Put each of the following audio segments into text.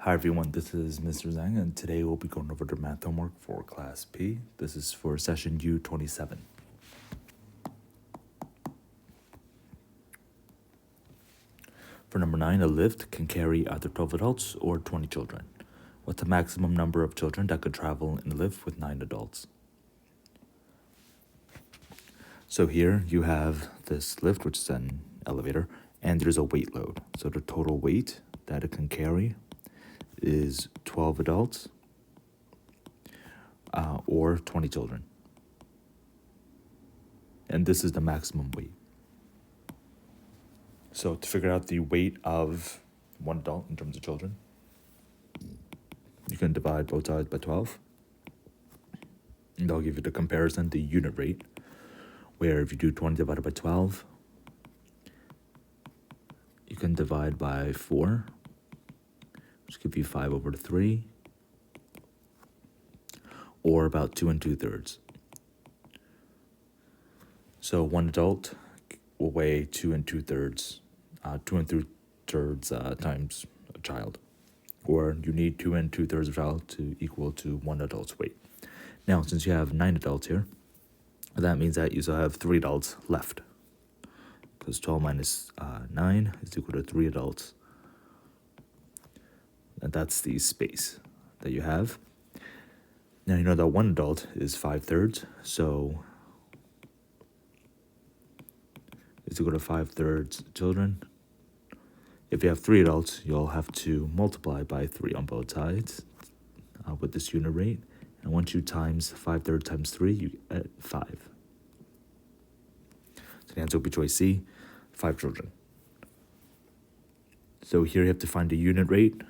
Hi everyone, this is Mr. Zhang, and today we'll be going over the math homework for Class P. This is for session U27. For number 9, a lift can carry either 12 adults or 20 children. What's the maximum number of children that could travel in a lift with 9 adults? So here you have this lift, which is an elevator, and there's a weight load. So the total weight that it can carry is 12 adults or 20 children. And this is the maximum weight. So to figure out the weight of one adult in terms of children, you can divide both sides by 12. And they'll give you the comparison, the unit rate, where if you do 20 divided by 12, you can divide by 4, which gives you 5 over 3, or about 2 2/3. So one adult will weigh 2 2/3, 2 2/3 times a child. Or you need 2 2/3 of a child to equal to one adult's weight. Now, since you have 9 adults here, that means that you still have 3 adults left. Because 12 minus 9 is equal to 3 adults. And that's the space that you have. Now you know that one adult is 5/3, so it's equal to 5/3 children. If you have 3 adults, you'll have to multiply by 3 on both sides with this unit rate. And once you times 5/3 times 3, you get 5. So the answer will be choice C, 5 children. So here you have to find the unit rate.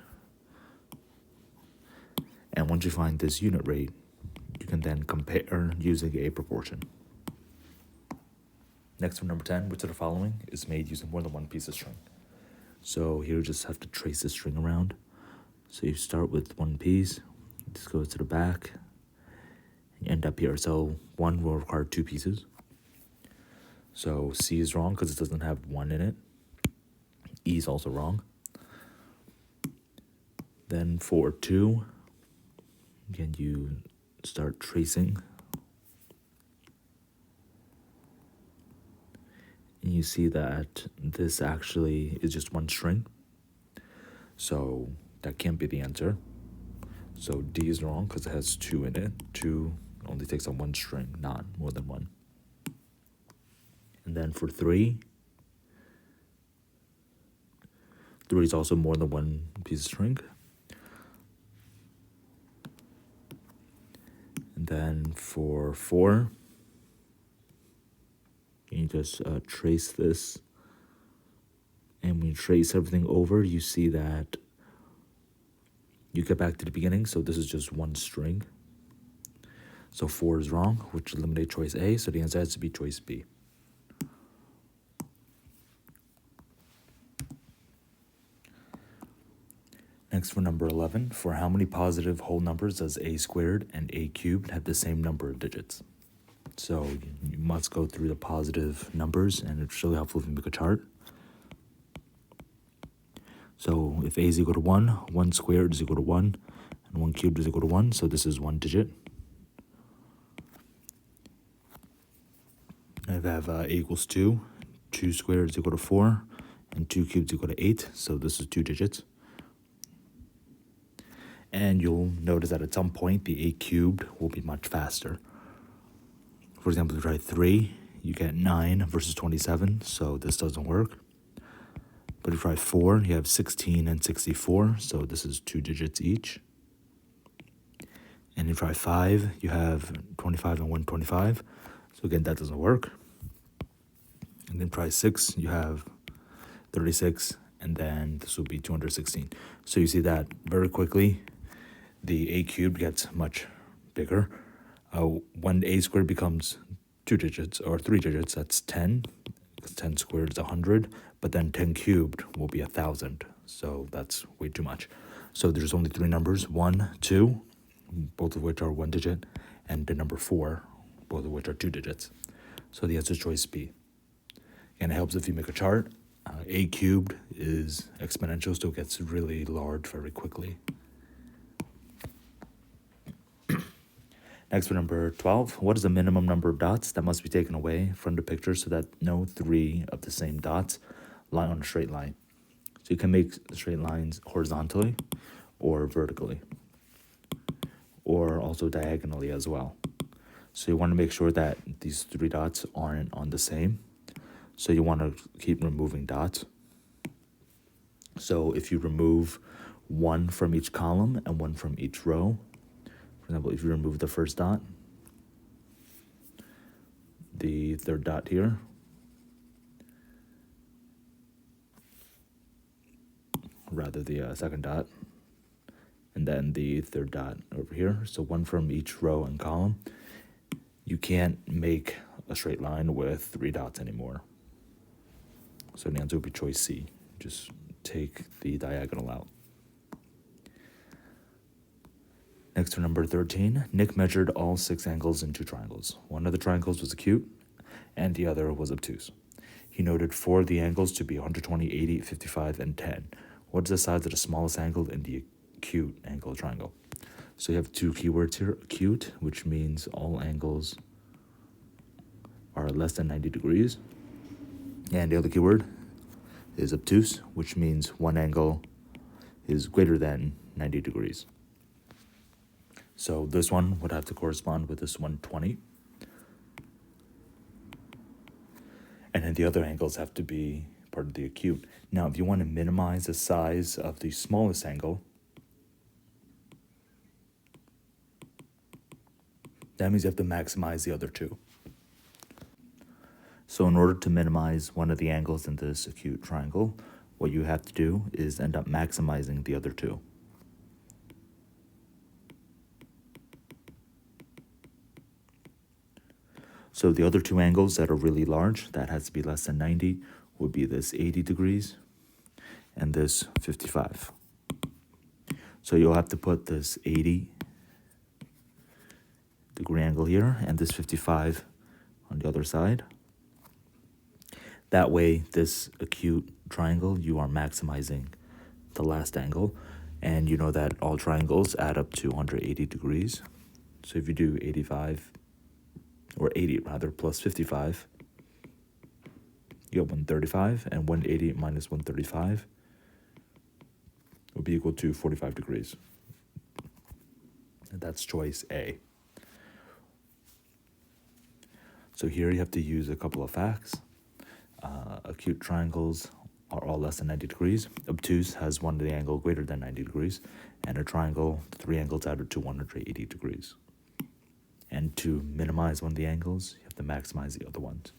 And once you find this unit rate, you can then compare using a proportion. Next, for number 10, which of the following is made using more than one piece of string? So here you just have to trace the string around. So you start with one piece, this goes to the back, and you end up here. So 1 will require 2 pieces. So C is wrong because it doesn't have 1 in it. E is also wrong. Then for 2, again, you start tracing. And you see that this actually is just one string. So that can't be the answer. So D is wrong because it has 2 in it. 2 only takes on one string, not more than one. And then for 3, 3 is also more than one piece of string. And then for 4, you just trace this. And when you trace everything over, you see that you get back to the beginning. So this is just one string. So 4 is wrong, which eliminates choice A. So the answer has to be choice B. Next, for number 11, for how many positive whole numbers does a squared and a cubed have the same number of digits? So you must go through the positive numbers, and it's really helpful if you make a chart. So if a is equal to 1, 1 squared is equal to 1, and 1 cubed is equal to 1, so this is one digit. And if I have a equals 2, 2 squared is equal to 4, and 2 cubed is equal to 8, so this is 2 digits. And you'll notice that at some point, the a cubed will be much faster. For example, if you try 3, you get 9 versus 27, so this doesn't work. But if you try 4, you have 16 and 64, so this is 2 digits each. And if you try 5, you have 25 and 125, so again, that doesn't work. And then try 6, you have 36, and then this will be 216. So you see that very quickly, the a cubed gets much bigger. When a squared becomes 2 digits or 3 digits, that's 10, because 10 squared is 100, but then 10 cubed will be 1,000, so that's way too much. So there's only 3 numbers, 1, 2, both of which are 1 digit, and the number 4, both of which are 2 digits. So the answer is choice B. And it helps if you make a chart A cubed is exponential, so it gets really large very quickly. Next, for number 12, what is the minimum number of dots that must be taken away from the picture so that no three of the same dots lie on a straight line? So you can make straight lines horizontally or vertically, or also diagonally as well. So you want to make sure that these three dots aren't on the same. So you want to keep removing dots. So if you remove one from each column and one from each row, for example, if you remove the first dot, the third dot here, rather the second dot, and then the third dot over here, so one from each row and column, you can't make a straight line with three dots anymore. So the answer would be choice C. Just take the diagonal out. Next to number 13, Nick measured all 6 angles in 2 triangles. One of the triangles was acute, and the other was obtuse. He noted 4 of the angles to be 120, 80, 55, and 10. What is the size of the smallest angle in the acute angle triangle? So you have 2 keywords here, acute, which means all angles are less than 90 degrees. And the other keyword is obtuse, which means one angle is greater than 90 degrees. So this one would have to correspond with this 120. And then the other angles have to be part of the acute. Now, if you want to minimize the size of the smallest angle, that means you have to maximize the other 2. So in order to minimize one of the angles in this acute triangle, what you have to do is end up maximizing the other 2. So the other 2 angles that are really large, that has to be less than 90, would be this 80 degrees and this 55. So you'll have to put this 80 degree angle here and this 55 on the other side. That way, this acute triangle, you are maximizing the last angle. And you know that all triangles add up to 180 degrees. So if you do 85, or 80 rather, plus 55, you get 135, and 180 minus 135 will be equal to 45 degrees. And that's choice A. So here you have to use a couple of facts. Acute triangles are all less than 90 degrees. Obtuse has one of the angle greater than 90 degrees. And a triangle, the 3 angles add up to 180 degrees. And to minimize one of the angles, you have to maximize the other ones.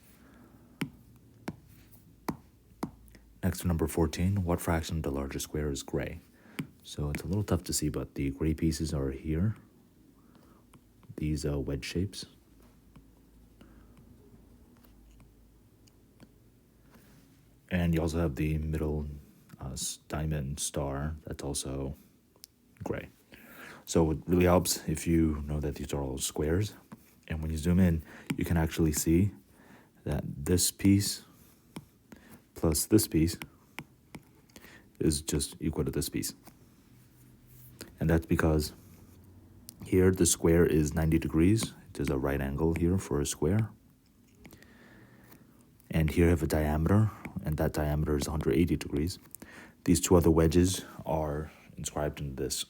Next to number 14, what fraction of the largest square is gray? So it's a little tough to see, but the gray pieces are here. These wedge shapes. And you also have the middle diamond star that's also gray. So it really helps if you know that these are all squares. And when you zoom in, you can actually see that this piece plus this piece is just equal to this piece. And that's because here the square is 90 degrees. There's a right angle here for a square. And here I have a diameter, and that diameter is 180 degrees. These 2 other wedges are inscribed in this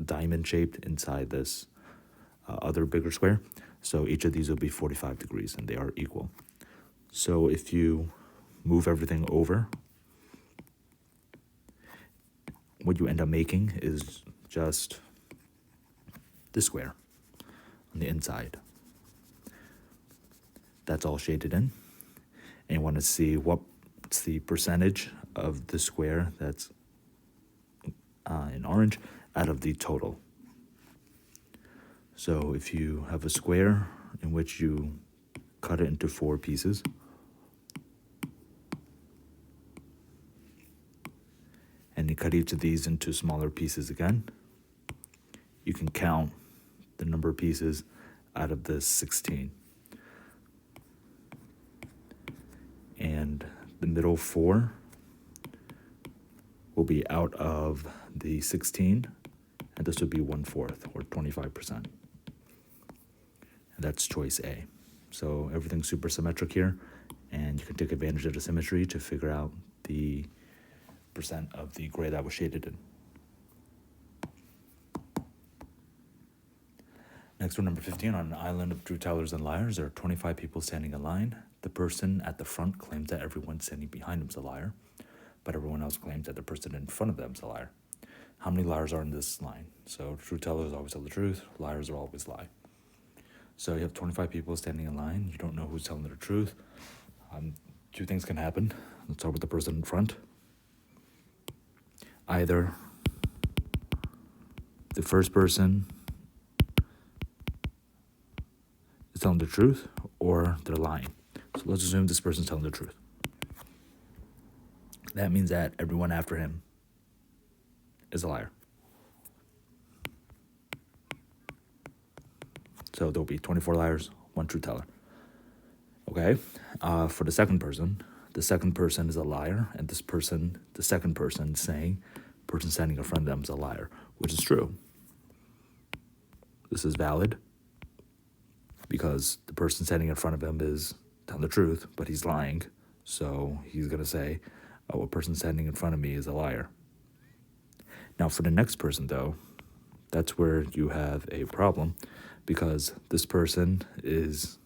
diamond shaped inside this other bigger square. So each of these will be 45 degrees, and they are equal. So if you move everything over, what you end up making is just this square on the inside. That's all shaded in. And you want to see what's the percentage of the square that's in orange out of the total. So if you have a square in which you cut it into 4 pieces, and you cut each of these into smaller pieces again, you can count the number of pieces out of the 16. And the middle 4 will be out of the 16, and this would be 1/4, or 25%. And that's choice A. So everything's super symmetric here, and you can take advantage of the symmetry to figure out the percent of the gray that was shaded in. Next one, number 15. On an island of truth tellers and liars, there are 25 people standing in line. The person at the front claims that everyone standing behind him is a liar, but everyone else claims that the person in front of them is a liar. How many liars are in this line? So truth tellers always tell the truth, liars will always lie. So you have 25 people standing in line. You don't know who's telling the truth. Two things can happen. Let's start with the person in front. Either the first person is telling the truth or they're lying. So let's assume this person's telling the truth. That means that everyone after him is a liar. So there'll be 24 liars, 1 truth teller. Okay, for the second person is a liar, and the second person saying, person standing in front of them is a liar, which is true. This is valid because the person standing in front of him is telling the truth, but he's lying. So he's going to say, oh, a person standing in front of me is a liar. Now for the next person, though, that's where you have a problem, because this person is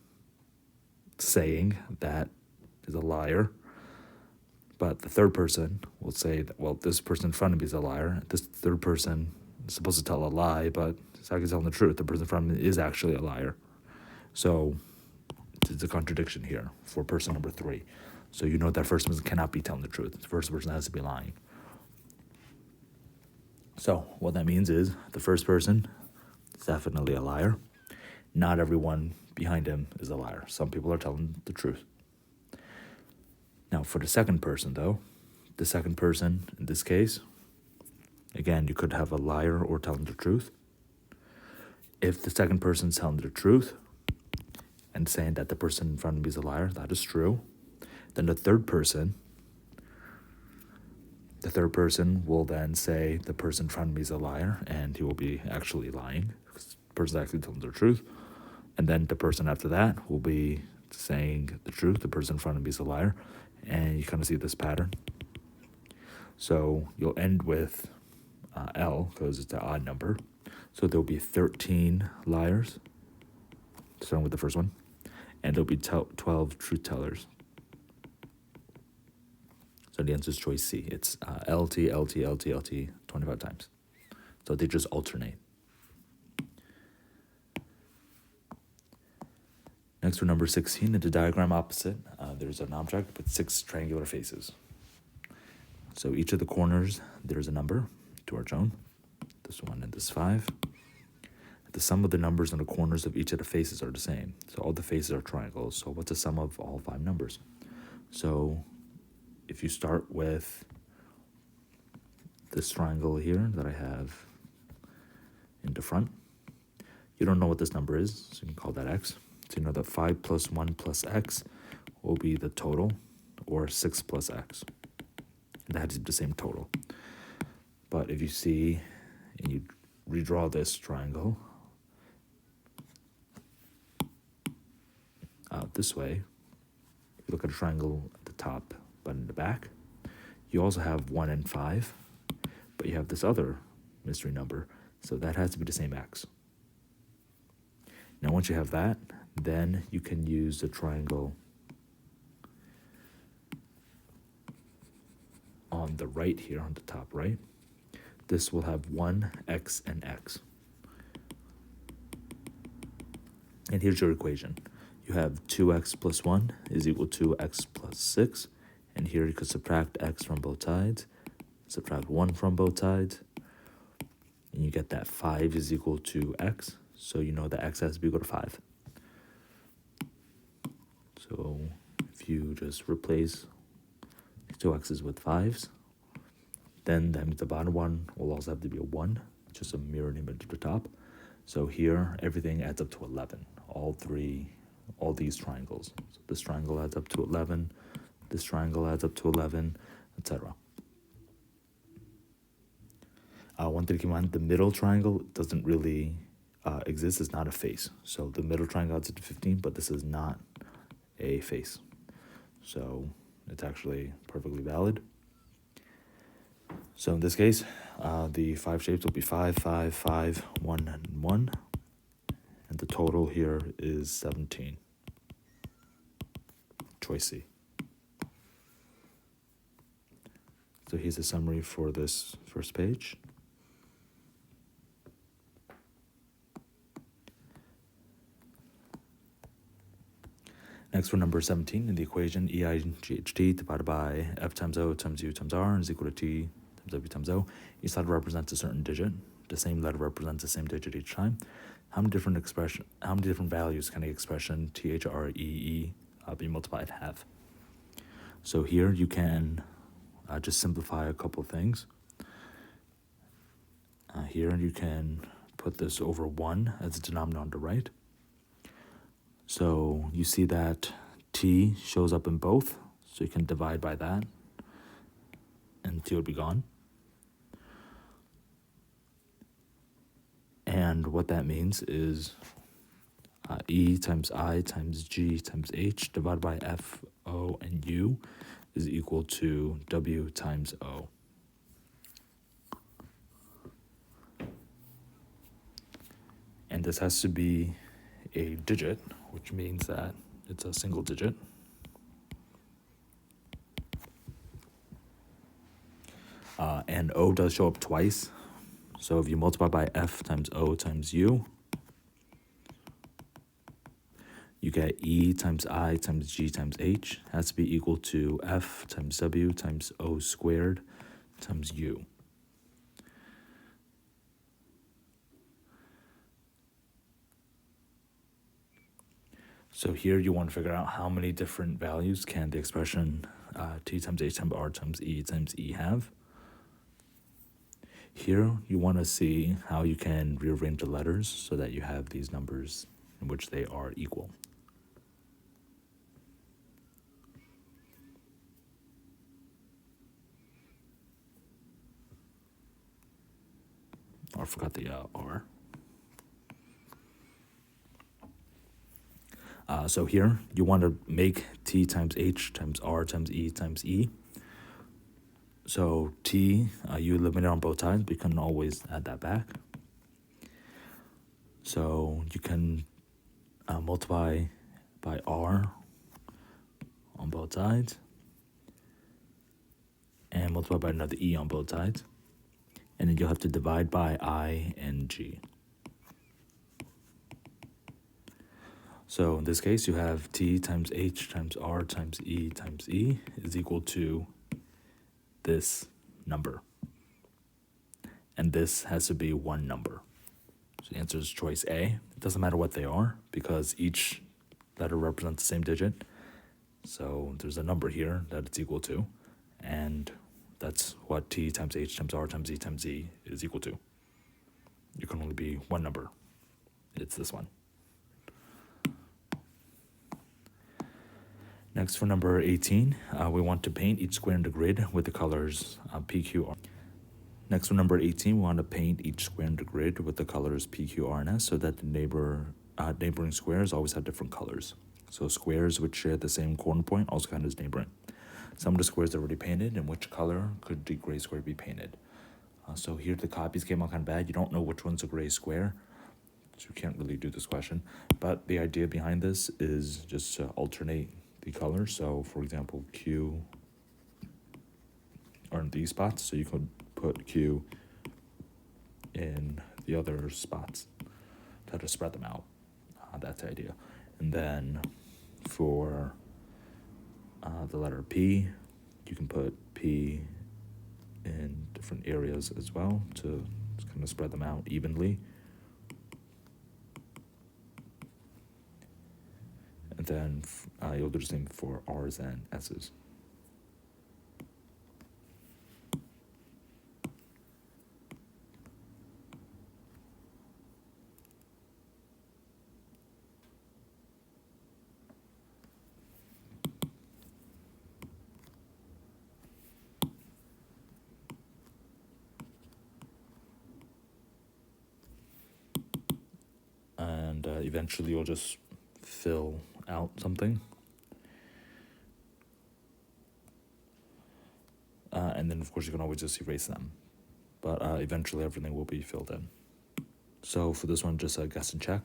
saying that is a liar, but the third person will say that, well, this person in front of me is a liar. This third person is supposed to tell a lie, but it's actually telling the truth. The person in front of me is actually a liar. So it's a contradiction here for person number 3. So you know that first person cannot be telling the truth. The first person has to be lying. So what that means is the first person is definitely a liar. Not everyone behind him is a liar. Some people are telling the truth. Now for the second person, though, the second person in this case, again, you could have a liar or telling the truth. If the second person's telling the truth and saying that the person in front of me is a liar, that is true. Then the third person will then say the person in front of me is a liar, and he will be actually lying because the person's actually telling the truth. And then the person after that will be saying the truth, the person in front of me is a liar, and you kind of see this pattern. So you'll end with L because it's an odd number. So there'll be 13 liars, starting with the first one, and there'll be 12 truth tellers. So the answer is choice C. It's LT, LT, LT, LT 25 times. So they just alternate. Next, for number 16, in the diagram opposite, there's an object with 6 triangular faces. So each of the corners, there's a number, 2 are shown, this one and this 5. The sum of the numbers on the corners of each of the faces are the same. So all the faces are triangles. So what's the sum of all 5 numbers? So if you start with this triangle here that I have in the front, you don't know what this number is, so you can call that x. So you know that 5 plus 1 plus x will be the total, or 6 plus x. And that has to be the same total. But if you see, and you redraw this triangle out this way, if you look at a triangle at the top but in the back, you also have 1 and 5, but you have this other mystery number, so that has to be the same x. Now once you have that, then you can use the triangle on the right here, on the top right. This will have 1, x, and x. And here's your equation. You have 2x plus 1 is equal to x plus 6. And here you could subtract x from both sides, subtract 1 from both sides, and you get that 5 is equal to x. So you know that x has to be equal to 5. So if you just replace 2 x's with 5's, then that means the bottom one will also have to be a 1, just a mirror image of the top. So here, everything adds up to 11. All these triangles. So this triangle adds up to 11. this triangle adds up to 11, etc. One thing to keep in mind, the middle triangle doesn't really exist. It's not a face. So the middle triangle adds up to 15, but this is not a face. So it's actually perfectly valid. So in this case, the 5 shapes will be 5, 5, 5, 1, and 1. And the total here is 17. Choice C. So here's a summary for this first page. Next, for number 17, in the equation, EIGHT divided by F times O times U times R is equal to T times W times O. Each letter represents a certain digit. The same letter represents the same digit each time. How many different values can the expression THREE be multiplied have? So here you can just simplify a couple things. Here you can put this over 1 as a denominator on the right. So you see that T shows up in both, so you can divide by that, and T would be gone. And what that means is E times I times G times H divided by F, O, and U is equal to W times O. And this has to be a digit, which means that it's a single digit. And O does show up twice. So if you multiply by F times O times U, you get E times I times G times H has to be equal to F times W times O squared times U. So here you want to figure out how many different values can the expression T times H times R times E have. Here you want to see how you can rearrange the letters so that you have these numbers in which they are equal. I forgot the R. So here you want to make T times H times R times E. So T, you eliminate on both sides, but you can always add that back. So you can multiply by R on both sides, and multiply by another E on both sides. And then you'll have to divide by I and G. So in this case, you have T times H times R times E is equal to this number. And this has to be one number. So the answer is choice A. It doesn't matter what they are because each letter represents the same digit. So there's a number here that it's equal to. And that's what T times H times R times E is equal to. There can only be one number. It's this one. Next, for number 18, we want to paint each square in the grid with the colors P, Q, R. Next, for number 18, we want to paint each square in the grid with the colors P, Q, R, and S so that the neighboring squares always have different colors. So squares which share the same corner point also count as neighboring. Some of the squares are already painted, and which color could the gray square be painted? So here the copies came out kind of bad. You don't know which one's a gray square, so you can't really do this question. But the idea behind this is just to alternate the colors. So for example, Q are in these spots, so you could put Q in the other spots to spread them out. That's the idea. And then for the letter P, you can put P in different areas as well to kind of spread them out evenly. And then you'll do the same for R's and S's. eventually you'll just fill out something. And then, of course, you can always just erase them. But eventually everything will be filled in. So for this one, just guess and check.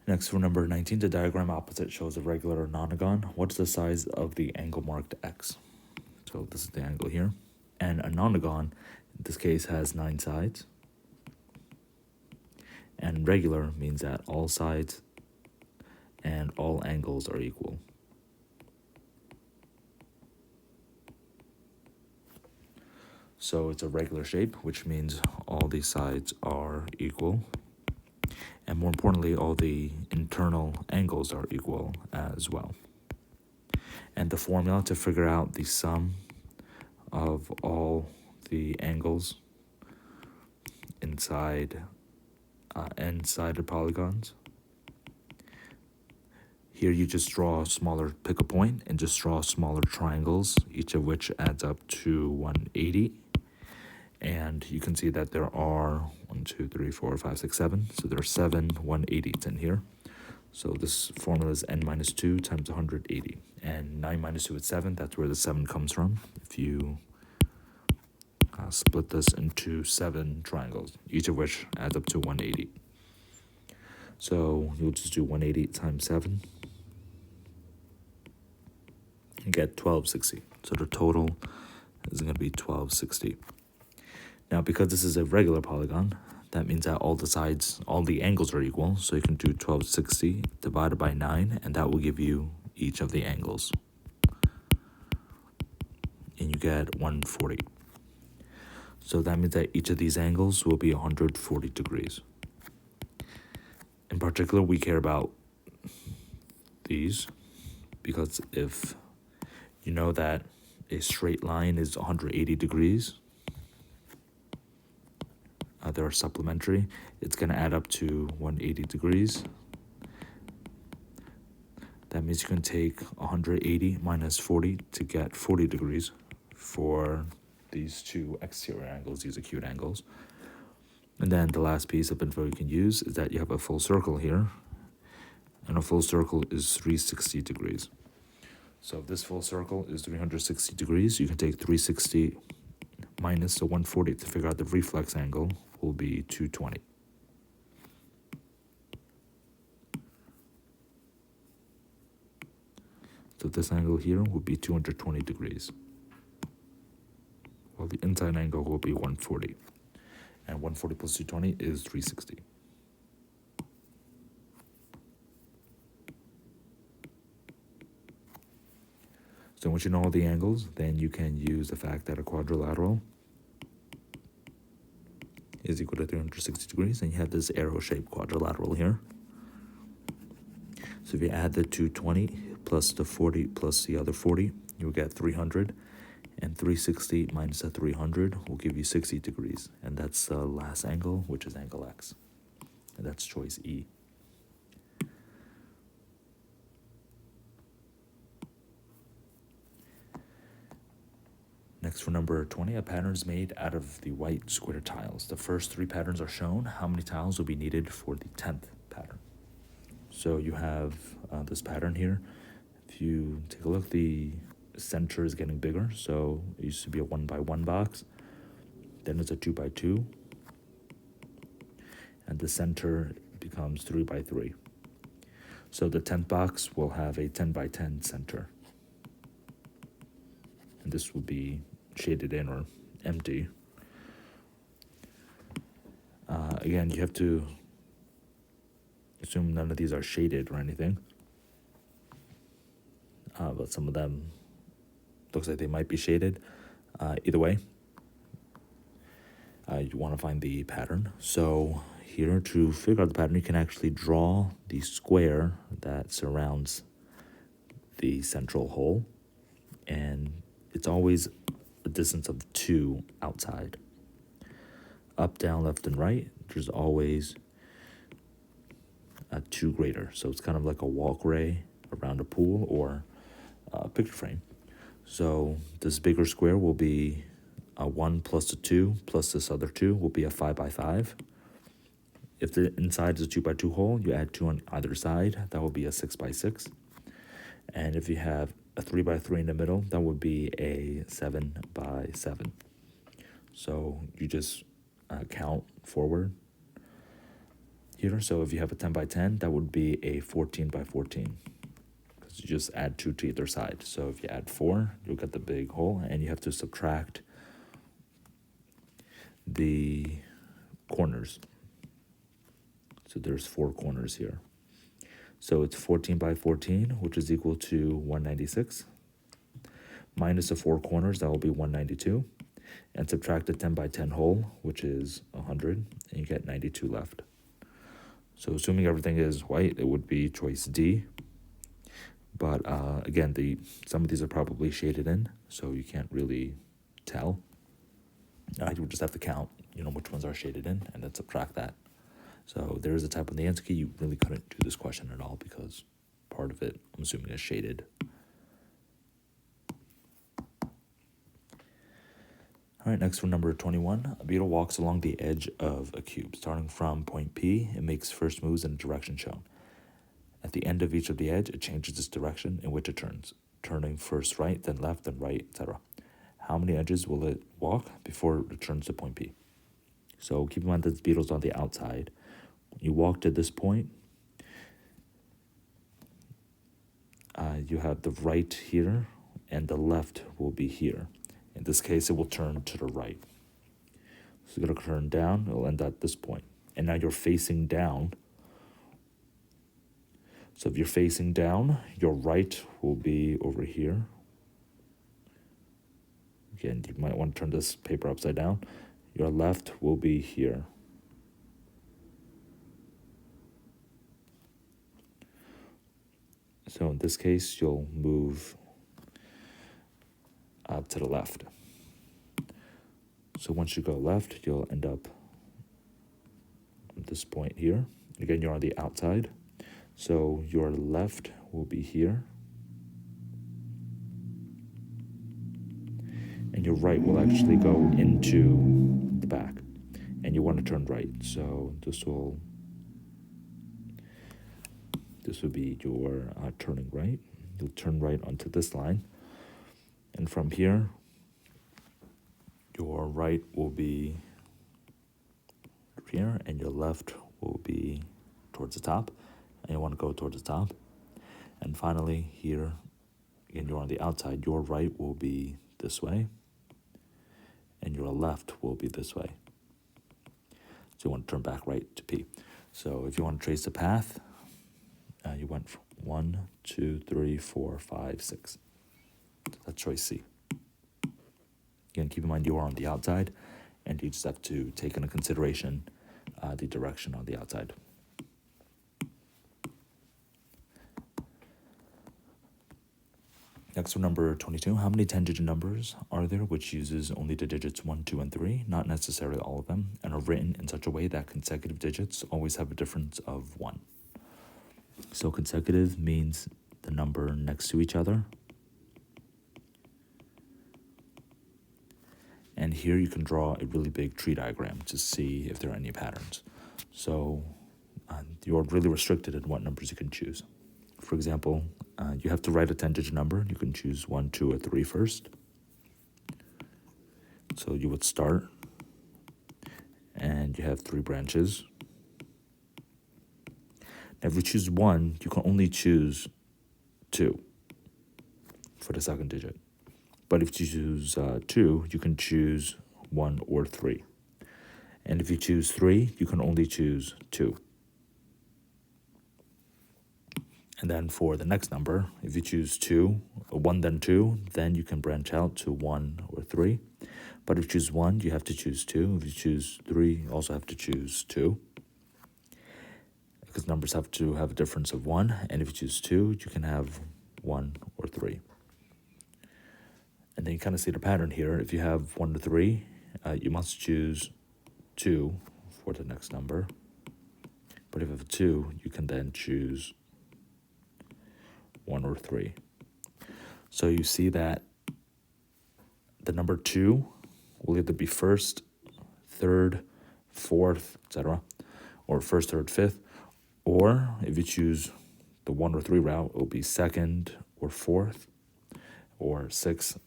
Next, for number 19, the diagram opposite shows a regular nonagon. What's the size of the angle marked X? So this is the angle here. And a nonagon, in this case, has 9 sides. And regular means that all sides and all angles are equal. So it's a regular shape, which means all these sides are equal. And more importantly, all the internal angles are equal as well. And the formula to figure out the sum of all the angles inside n-sided polygons. Here you just pick a point and just draw smaller triangles, each of which adds up to 180. And you can see that there are 1, 2, 3, 4, 5, 6, 7. So there are 7 180s in here. So this formula is n minus 2 times 180. And 9 minus 2 is 7. That's where the 7 comes from. If you split this into 7 triangles, each of which adds up to 180. So you'll just do 180 times 7 and get 1260. So the total is going to be 1260. Now, because this is a regular polygon, that means that all the angles are equal. So you can do 1260 divided by 9, and that will give you each of the angles. And you get 140. So that means that each of these angles will be 140 degrees. In particular, we care about these because if you know that a straight line is 180 degrees, they are supplementary, it's going to add up to 180 degrees. That means you can take 180 minus 40 to get 40 degrees for these two exterior angles, these acute angles. And then the last piece of info you can use is that you have a full circle here, and a full circle is 360 degrees. So if this full circle is 360 degrees, you can take 360 minus the 140 to figure out the reflex angle will be 220. So this angle here will be 220 degrees, while the inside angle will be 140. And 140 plus 220 is 360. So once you know all the angles, then you can use the fact that a quadrilateral is equal to 360 degrees, and you have this arrow-shaped quadrilateral here. So if you add the 220 plus the 40 plus the other 40, you'll get 300, and 360 minus the 300 will give you 60 degrees, and that's the last angle, which is angle X, and that's choice E. Next, for number 20, a pattern is made out of the white square tiles. The first 3 patterns are shown. How many tiles will be needed for the 10th pattern? So you have this pattern here. If you take a look, the center is getting bigger. So it used to be a 1 by 1 box. Then it's a 2 by 2. And the center becomes 3 by 3. So the 10th box will have a 10 by 10 center. And this will be shaded in or empty. Again, you have to assume none of these are shaded or anything. But some of them looks like they might be shaded. Either way, you want to find the pattern. So here, to figure out the pattern, you can actually draw the square that surrounds the central hole. And it's always a distance of 2 outside. Up, down, left, and right, there's always a 2 greater. So it's kind of like a walkway around a pool or a picture frame. So this bigger square will be a 1 plus a 2 plus this other 2 will be a 5 by 5. If the inside is a 2 by 2 hole, you add 2 on either side. That will be a 6 by 6. And if you have a 3 by 3 in the middle, that would be a 7 by 7. So you just count forward here. So if you have a 10 by 10, that would be a 14 by 14. Because you just add 2 to either side. So if you add 4, you'll get the big hole, and you have to subtract the corners. So there's 4 corners here. So it's 14 by 14, which is equal to 196. Minus the 4 corners, that will be 192. And subtract the 10 by 10 hole, which is 100, and you get 92 left. So assuming everything is white, it would be choice D. But again, some of these are probably shaded in, so you can't really tell. You would just have to count, which ones are shaded in, and then subtract that. So there is a type on the answer key. You really couldn't do this question at all because part of it, I'm assuming, is shaded. All right, next one, number 21. A beetle walks along the edge of a cube. Starting from point P, it makes first moves in a direction shown. At the end of each of the edge, it changes its direction in which it turns, turning first right, then left, then right, etc. How many edges will it walk before it returns to point P? So keep in mind that the beetle's on the outside. When you walk to this point, you have the right here, and the left will be here. In this case, it will turn to the right. So it's going to turn down. It'll end at this point. And now you're facing down. So if you're facing down, your right will be over here. Again, you might want to turn this paper upside down. Your left will be here. So in this case, you'll move to the left. So once you go left, you'll end up at this point here. Again, you're on the outside. So your left will be here. And your right will actually go into the back. And you want to turn right. So this will be your turning right. You'll turn right onto this line. And from here, your right will be here, and your left will be towards the top. And you want to go towards the top. And finally, here, again, you're on the outside. Your right will be this way, and your left will be this way. So you want to turn back right to P. So if you want to trace the path, you went from 1, 2, 3, 4, 5, 6. That's choice C. Again, keep in mind you are on the outside, and you just have to take into consideration the direction on the outside. Next one, number 22. How many 10-digit numbers are there which uses only the digits 1, 2, and 3, not necessarily all of them, and are written in such a way that consecutive digits always have a difference of 1? So consecutive means the number next to each other. And here you can draw a really big tree diagram to see if there are any patterns. So you're really restricted in what numbers you can choose. For example, you have to write a 10-digit number. You can choose 1, 2, or 3 first. So you would start, and you have 3 branches. Now, if you choose 1, you can only choose 2 for the second digit. But if you choose 2, you can choose 1 or 3. And if you choose 3, you can only choose 2. And then for the next number, if you choose 1 then 2, then you can branch out to 1 or 3. But if you choose 1, you have to choose 2. If you choose 3, you also have to choose 2. Because numbers have to have a difference of 1. And if you choose 2, you can have 1 or 3. And then you kind of see the pattern here. If you have 1 to 3, you must choose 2 for the next number. But if you have 2, you can then choose 1 or 3. So you see that the number 2 will either be first, third, fourth, etc., or first, third, fifth. Or if you choose the 1 or 3 route, it will be second or fourth or sixth.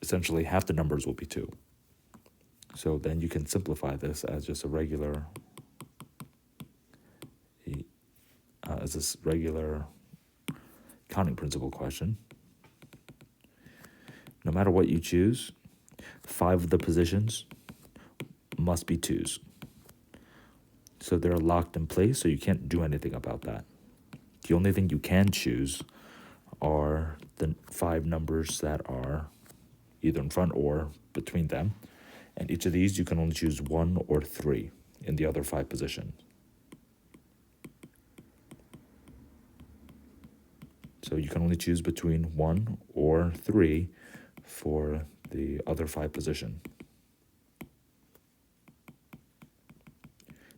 Essentially, half the numbers will be 2. So then you can simplify this as just a regular, counting principle question. No matter what you choose, 5 of the positions must be 2s. So they're locked in place, so you can't do anything about that. The only thing you can choose are the 5 numbers that are either in front or between them. And each of these, you can only choose 1 or 3 in the other 5 positions. So you can only choose between 1 or 3 for the other 5 position.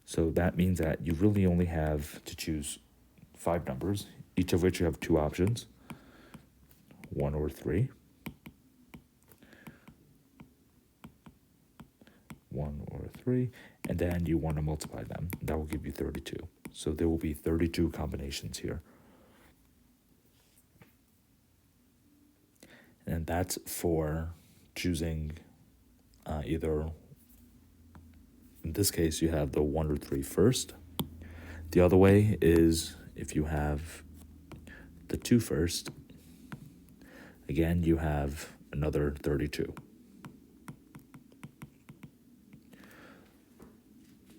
So that means that you really only have to choose 5 numbers, each of which you have 2 options, 1 or 3. 1 or 3, and then you want to multiply them. That will give you 32. So there will be 32 combinations here. And that's for choosing either, in this case, you have the 1 or 3 first. The other way is if you have the 2 first, again, you have another 32.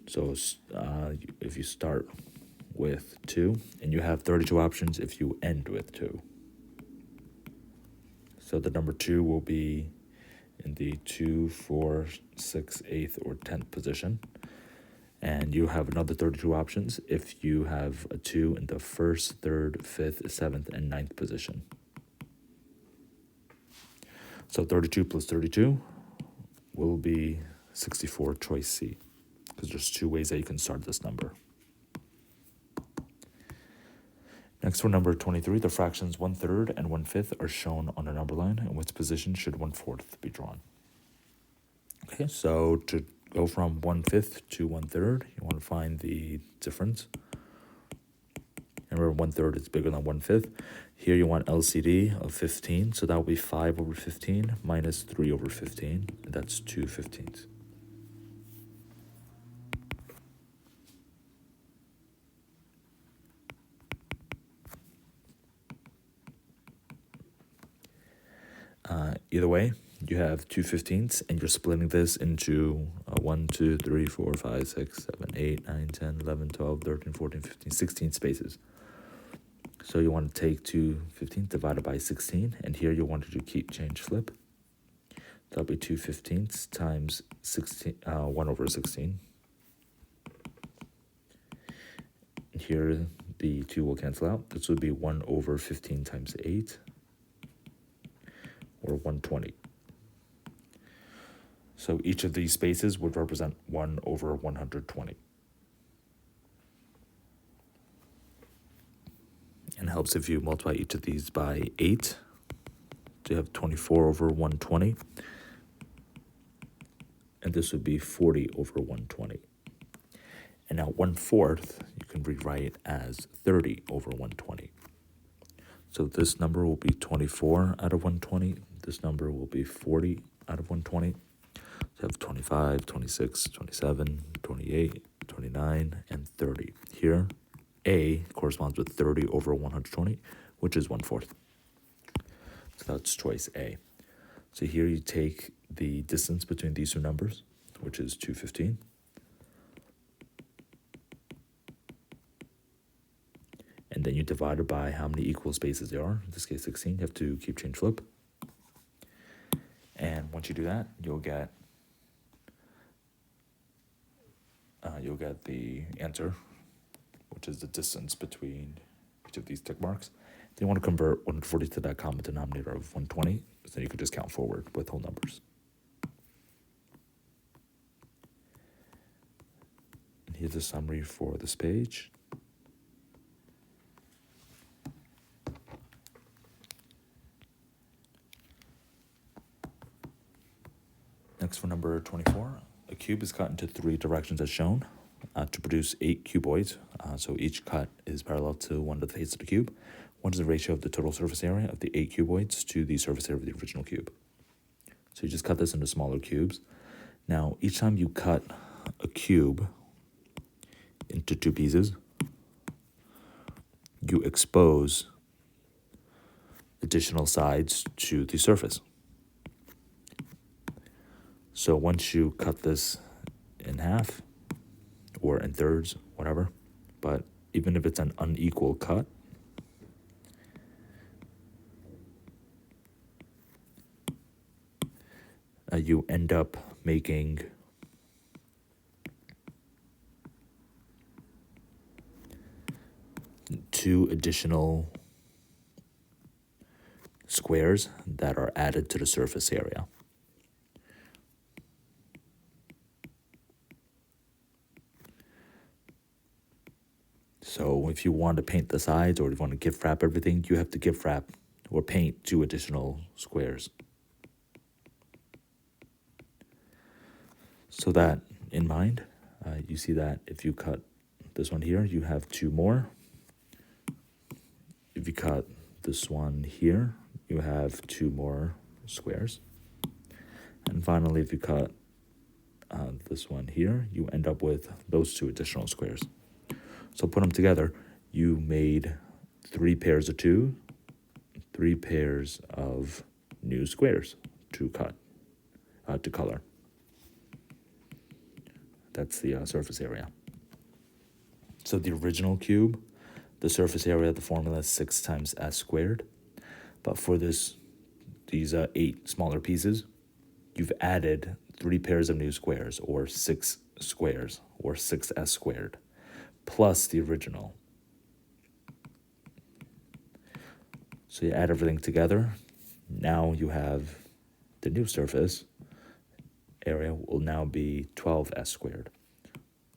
So if you start with 2, and you have 32 options if you end with 2. So the number 2 will be in the 2, 4, 6, 8th, or 10th position. And you have another 32 options if you have a 2 in the 1st, 3rd, 5th, 7th, and 9th position. So 32 plus 32 will be 64, choice C, because there's 2 ways that you can start this number. Next, for number 23, the fractions 1/3 and 1/5 are shown on a number line. In which position should 1/4 be drawn? Okay, so to go from 1/5 to 1/3, you want to find the difference. Remember, 1/3 is bigger than 1/5. Here you want LCD of 15, so that will be 5 over 15 minus 3 over 15. That's 2/15. Either way, you have 2/15, and you're splitting this into 1, 2, 3, 4, 5, 6, 7, 8, 9, 10, 11, 12, 13, 14, 15, 16 spaces. So you want to take 2/15 divided by 16, and here you want to do keep, change, flip. That'll be 2/15 times 1 over 16. And here the 2 will cancel out. This would be 1 over 15 times 8, or 120. So each of these spaces would represent 1 over 120. And it helps if you multiply each of these by 8 to have 24 over 120. And this would be 40 over 120. And now 1/4 you can rewrite as 30 over 120. So this number will be 24 out of 120. This number will be 40 out of 120. So you have 25, 26, 27, 28, 29, and 30. Here, A corresponds with 30 over 120, which is 1/4. So that's choice A. So here you take the distance between these 2 numbers, which is 2/15. And then you divide it by how many equal spaces there are. In this case, 16. You have to keep, change, flip. And once you do that, you'll get the answer, which is the distance between each of these tick marks. Then you want to convert 140 to that common denominator of 120, so you could just count forward with whole numbers. And here's a summary for this page. Next, for number 24, a cube is cut into 3 directions as shown. to produce 8 cuboids. So each cut is parallel to one of the faces of the cube. What is the ratio of the total surface area of the 8 cuboids to the surface area of the original cube? So you just cut this into smaller cubes. Now, each time you cut a cube into 2 pieces, you expose additional sides to the surface. So once you cut this in half or in thirds, whatever, but even if it's an unequal cut, you end up making two additional squares that are added to the surface area. So if you want to paint the sides or if you want to gift wrap everything, you have to gift wrap or paint 2 additional squares. So that in mind, you see that if you cut this one here, you have 2 more. If you cut this one here, you have 2 more squares. And finally, if you cut this one here, you end up with those 2 additional squares. So put them together, you made 3 pairs of 2, 3 pairs of new squares to cut, to color. That's the surface area. So the original cube, the surface area of the formula is 6 times s squared. But for these 8 smaller pieces, you've added 3 pairs of new squares, or 6 squares, or 6s squared, plus the original. So you add everything together. Now you have the new surface area will now be 12s squared.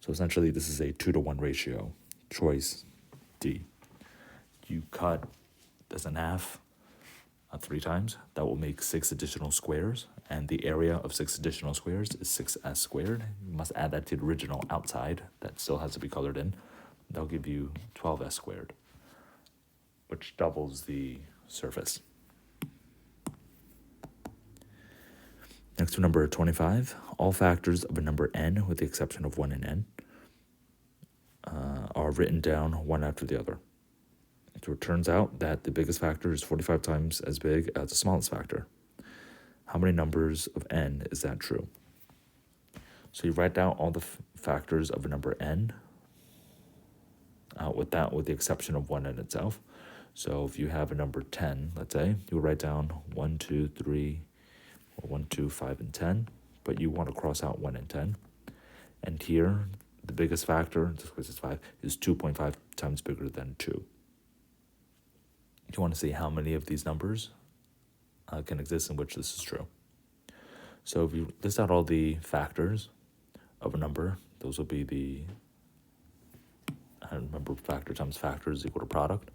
So essentially this is a 2-to-1 ratio. Choice D. You cut this in half 3 times. That will make 6 additional squares, and the area of 6 additional squares is 6s squared. You must add that to the original outside. That still has to be colored in. That'll give you 12s squared, which doubles the surface. Next to number 25, all factors of a number n, with the exception of 1 and n, are written down one after the other. So it turns out that the biggest factor is 45 times as big as the smallest factor. How many numbers of n is that true? So you write down all the factors of a number n, with the exception of 1n itself. So if you have a number 10, let's say, you'll write down 1, 2, 3, or 1, 2, 5, and 10, but you want to cross out 1 and 10. And here, the biggest factor, just because it's 5, is 2.5 times bigger than 2. You want to see how many of these numbers can exist in which this is true. So if you list out all the factors of a number, those will be the, number factor times factor is equal to product.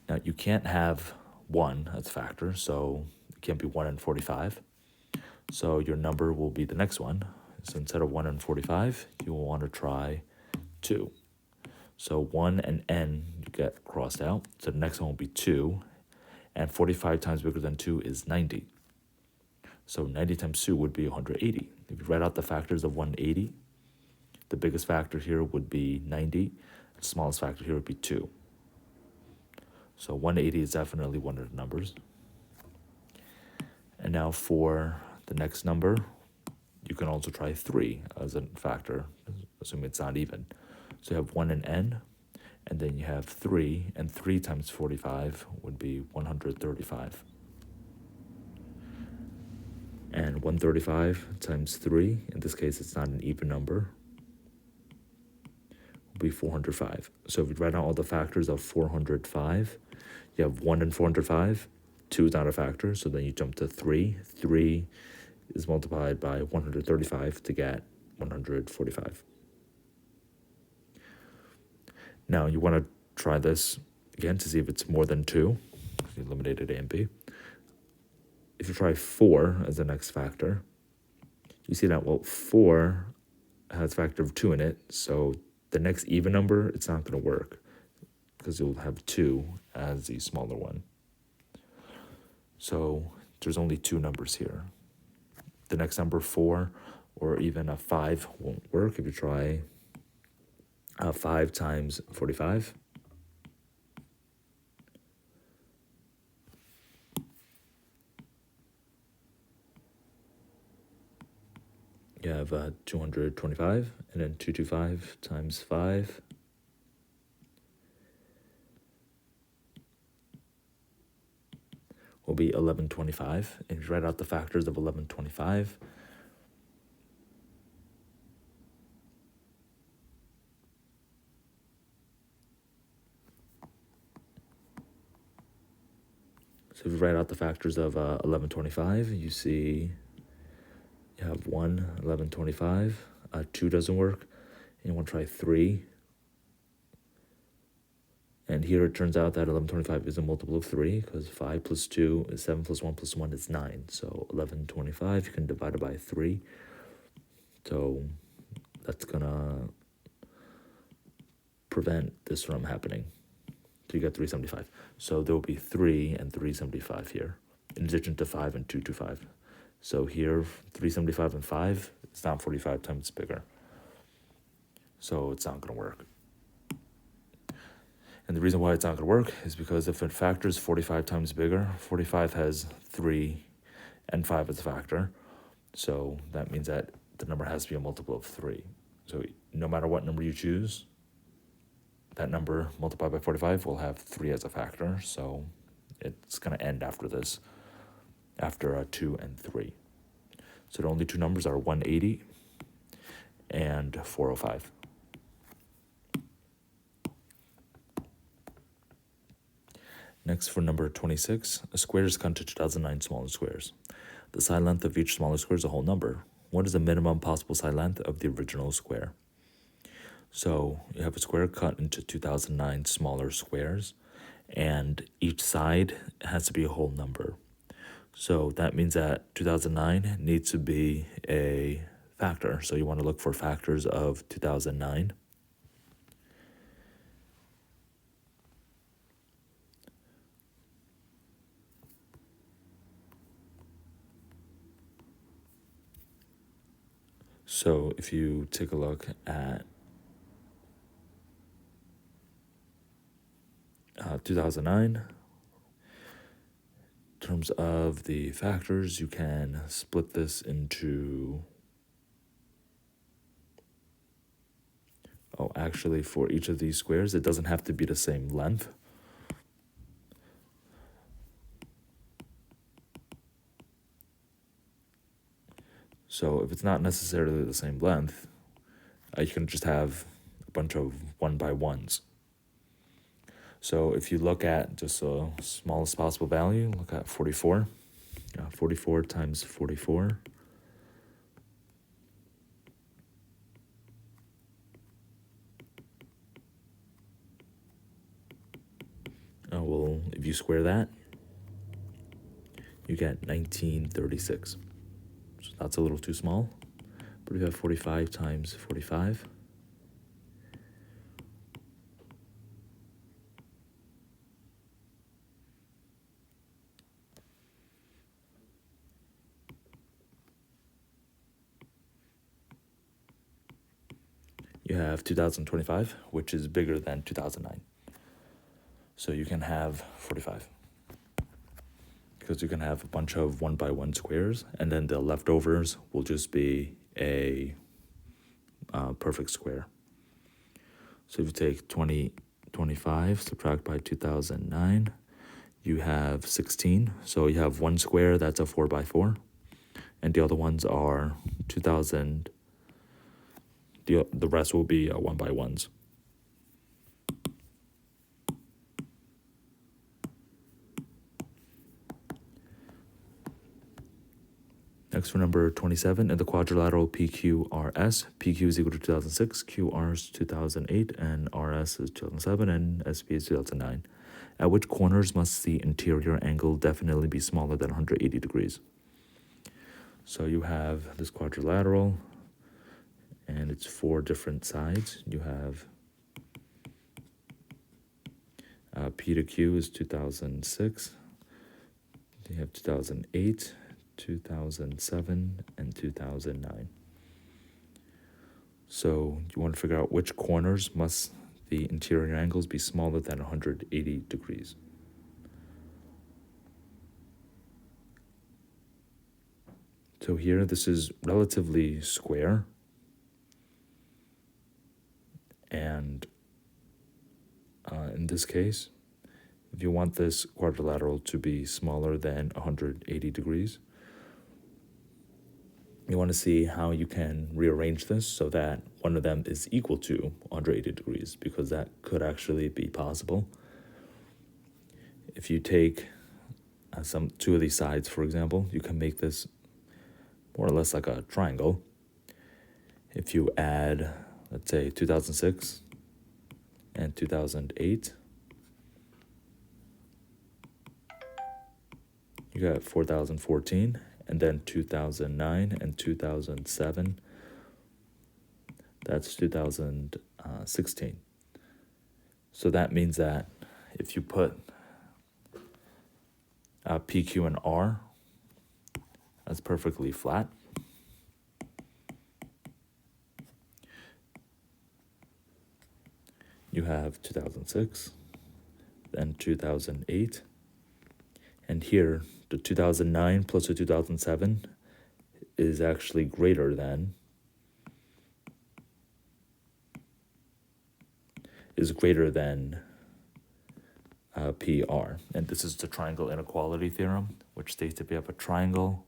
Now, you can't have 1 as a factor, so it can't be 1 and 45. So your number will be the next one. So instead of 1 and 45, you will want to try 2. So 1 and n you get crossed out. So the next one will be 2. And 45 times bigger than 2 is 90. So 90 times 2 would be 180. If you write out the factors of 180, the biggest factor here would be 90. The smallest factor here would be 2. So 180 is definitely one of the numbers. And now for the next number, you can also try 3 as a factor, assuming it's not even. So you have 1 and n, and then you have 3, and 3 times 45 would be 135. And 135 times 3, in this case it's not an even number, will be 405. So if you write out all the factors of 405, you have 1 and 405, 2 is not a factor, so then you jump to 3. 3 is multiplied by 135 to get 145. Now you want to try this again to see if it's more than 2. You eliminated A and B. If if you try 4 as the next factor, you see that, well, 4 has a factor of 2 in it, so the next even number, it's not going to work because you'll have 2 as the smaller one. So there's only 2 numbers here. The next number, 4, or even a 5 won't work if you try 5 times 45. You have 225, and then 225 times 5. Will be 1125. And you write out the factors of 1125. So if you write out the factors of 1125, you see you have 1, 1125. 2 doesn't work. And you want to try 3. And here it turns out that 1125 is a multiple of 3 because 5 plus 2 is 7 plus 1 plus 1 is 9. So 1125, you can divide it by 3. So that's going to prevent this from happening. So you get 375. So there will be 3 and 375 here, in addition to 5 and 225. So here, 375 and 5, it's not 45 times bigger. So it's not going to work. And the reason why it's not going to work is because if a factor is 45 times bigger, 45 has 3 and 5 as a factor. So that means that the number has to be a multiple of 3. So no matter what number you choose, that number multiplied by 45 will have 3 as a factor. So it's going to end after this, after 2 and 3. So the only 2 numbers are 180 and 405. Next, for number 26, a square is cut into 2009 smaller squares. The side length of each smaller square is a whole number. What is the minimum possible side length of the original square? So you have a square cut into 2009 smaller squares, and each side has to be a whole number. So that means that 2009 needs to be a factor. So you want to look for factors of 2009. So if you take a look at 2009, in terms of the factors, you can split this into, actually for each of these squares, it doesn't have to be the same length. So if it's not necessarily the same length, you can just have a bunch of 1x1s. So if you look at just the smallest possible value, look at 44. 44 times 44. Well, if you square that, you get 1936. So that's a little too small. But we have 45 times 45. You have 2025, which is bigger than 2009. So you can have 45. Because you can have a bunch of 1x1 squares, and then the leftovers will just be a perfect square. So if you take 2025, subtract by 2009, you have 16. So you have one square that's a 4x4, and the other ones are 2000. The rest will be 1x1s. Next, for number 27, in the quadrilateral PQRS, PQ is equal to 2006, QR is 2008, and RS is 2007, and SP is 2009. At which corners must the interior angle definitely be smaller than 180 degrees? So you have this quadrilateral, and it's 4 different sides. You have P to Q is 2006. You have 2008, 2007, and 2009. So you want to figure out which corners must the interior angles be smaller than 180 degrees. So here, this is relatively square. And in this case, if you want this quadrilateral to be smaller than 180 degrees, you want to see how you can rearrange this so that one of them is equal to 180 degrees, because that could actually be possible. If you take two of these sides, for example, you can make this more or less like a triangle. If you add, let's say, 2006 and 2008, you got 4014, and then 2009 and 2007, that's 2016. So that means that if you put P, Q, and R, that's perfectly flat. You have 2006, then 2008, and here the 2009 plus the 2007 is actually greater than PR. And this is the triangle inequality theorem, which states if you have a triangle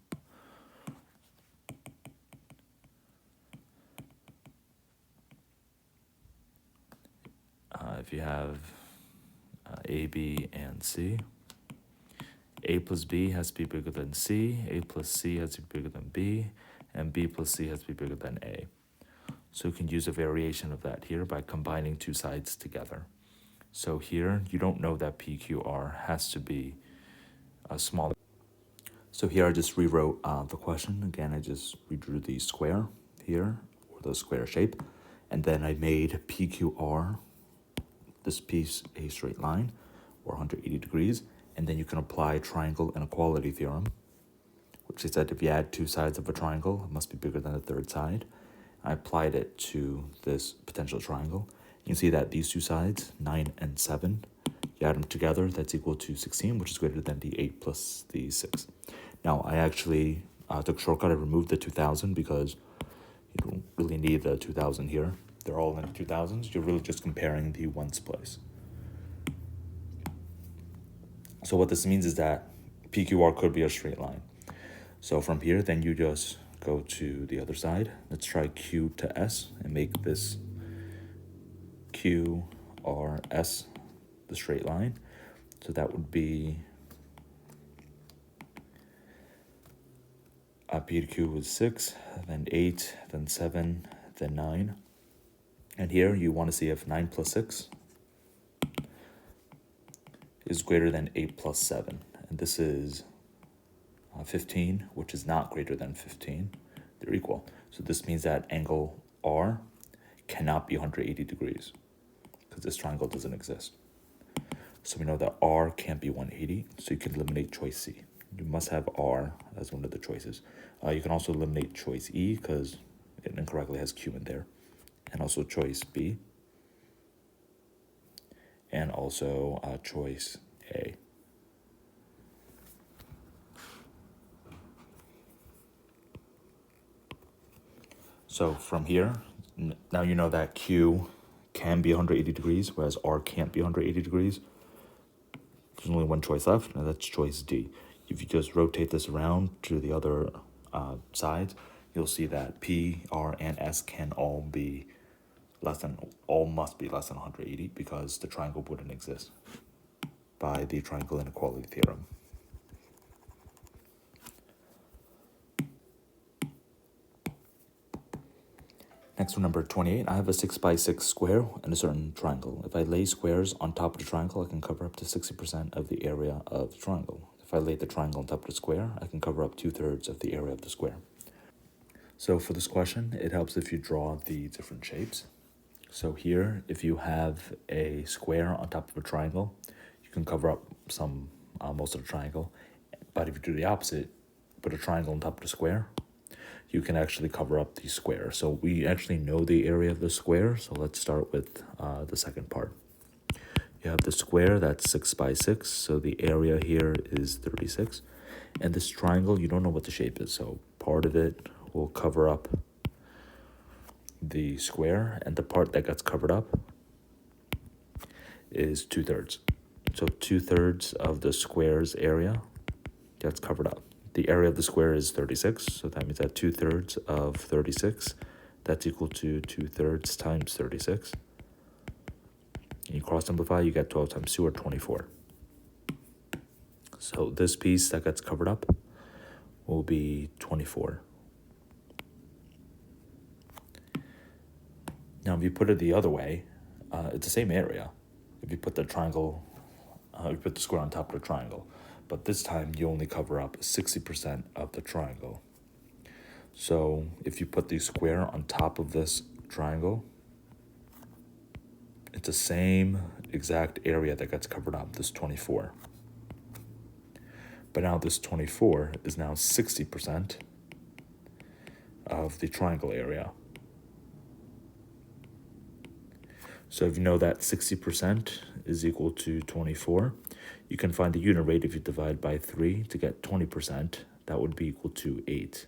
if you have A, B, and C, A plus B has to be bigger than C, A plus C has to be bigger than B, and B plus C has to be bigger than A. So you can use a variation of that here by combining two sides together. So here, you don't know that PQR has to be smaller. So here I just rewrote the question. Again, I just redrew the square here, or the square shape, and then I made PQR, this piece, a straight line, or 180 degrees, and then you can apply triangle inequality theorem, which is that if you add two sides of a triangle, it must be bigger than the third side. I applied it to this potential triangle. You can see that these two sides, 9 and 7, you add them together, that's equal to 16, which is greater than the 8 plus the 6. Now, I actually took a shortcut. I removed the 2000 because you don't really need the 2000 here. They're all in the 2000s. You're really just comparing the ones place. So what this means is that PQR could be a straight line. So from here, then you just go to the other side. Let's try Q to S and make this QRS the straight line. So that would be P to Q was 6, then 8, then 7, then 9. And here you want to see if 9 plus 6 is greater than 8 plus 7. And this is 15, which is not greater than 15. They're equal. So this means that angle R cannot be 180 degrees because this triangle doesn't exist. So we know that R can't be 180, so you can eliminate choice C. You must have R as one of the choices. You can also eliminate choice E because it incorrectly has Q in there. And also choice B. And also choice A. So from here, now you know that Q can be 180 degrees, whereas R can't be 180 degrees. There's only one choice left, and that's choice D. If you just rotate this around to the other sides, you'll see that P, R, and S can all must be less than 180 because the triangle wouldn't exist by the triangle inequality theorem. Next Next one, number 28. I have a 6x6 square and a certain triangle. If I lay squares on top of the triangle, I can cover up to 60% of the area of the triangle. If I lay the triangle on top of the square, I can cover up 2/3 of the area of the square. So for this question, it helps if you draw the different shapes. So here, if you have a square on top of a triangle, you can cover up most of the triangle. But if you do the opposite, put a triangle on top of the square, you can actually cover up the square. So we actually know the area of the square. So let's start with the second part. You have the square that's 6x6. So the area here is 36. And this triangle, you don't know what the shape is. So part of it will cover up the square, and the part that gets covered up is 2/3. So 2/3 of the square's area gets covered up. The area of the square is 36, so that means that 2/3 of 36, that's equal to 2/3 times 36. And you cross simplify, you get 12 times 2 or 24. So this piece that gets covered up will be 24. Now, if you put it the other way, it's the same area. If you put the triangle, you put the square on top of the triangle, but this time you only cover up 60% of the triangle. So if you put the square on top of this triangle, it's the same exact area that gets covered up, this 24. But now this 24 is now 60% of the triangle area. So if you know that 60% is equal to 24, you can find the unit rate if you divide by 3 to get 20%. That would be equal to 8.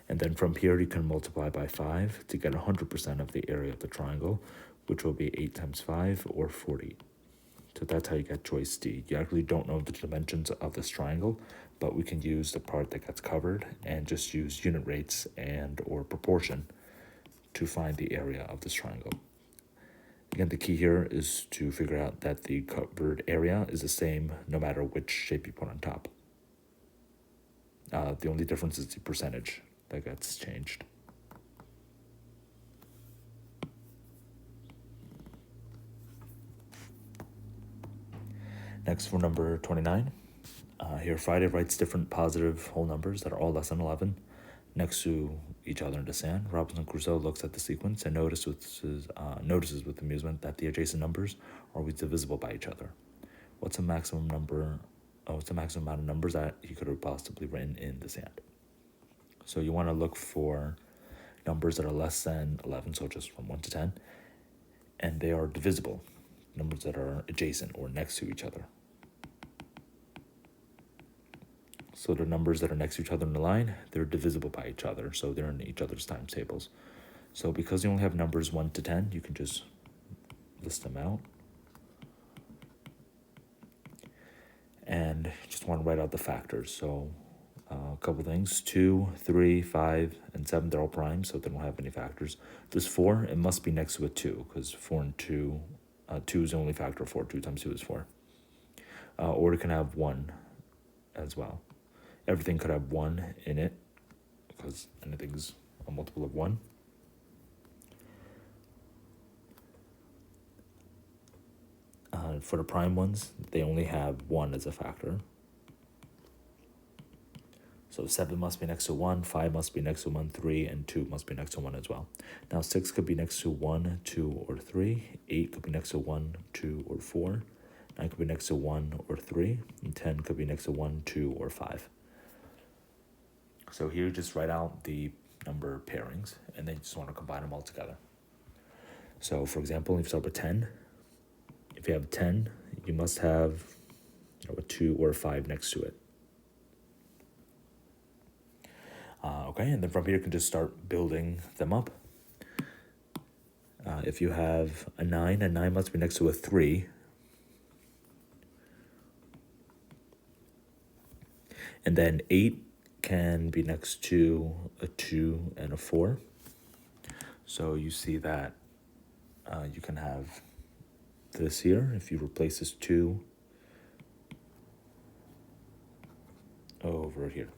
And then from here, you can multiply by 5 to get 100% of the area of the triangle, which will be 8 times 5 or 40. So that's how you get choice D. You actually don't know the dimensions of this triangle, but we can use the part that gets covered and just use unit rates and or proportion to find the area of this triangle. Again, the key here is to figure out that the covered area is the same no matter which shape you put on top. The only difference is the percentage that gets changed. Next, for number 29. Here, Friday writes different positive whole numbers that are all less than 11 next to each other in the sand. Robinson Crusoe looks at the sequence and notices with amusement that the adjacent numbers are always divisible by each other. What's the maximum amount of numbers that he could have possibly written in the sand? So you want to look for numbers that are less than 11, so just from 1 to 10, and they are divisible, numbers that are adjacent or next to each other. So the numbers that are next to each other in the line, they're divisible by each other, so they're in each other's times tables. So because you only have numbers 1 to 10, you can just list them out. And just want to write out the factors. So a couple things, 2, 3, 5, and 7, they're all primes, so they don't have any factors. This 4, it must be next to a 2, because 4 and 2, 2 is the only factor of 4, 2 times 2 is 4. Or it can have 1 as well. Everything could have 1 in it, because anything's a multiple of 1. For the prime ones, they only have 1 as a factor. So 7 must be next to 1, 5 must be next to 1, 3, and 2 must be next to 1 as well. Now 6 could be next to 1, 2, or 3. 8 could be next to 1, 2, or 4. 9 could be next to 1 or 3. And 10 could be next to 1, 2, or 5. So here you just write out the number pairings, and then you just want to combine them all together. So for example, if you start with 10, if you have 10, you must have a 2 or a 5 next to it. Okay, and then from here you can just start building them up. If you have a 9 must be next to a 3. And then 8 can be next to a 2 and a 4. So you see that you can have this here. If you replace this 2 over here.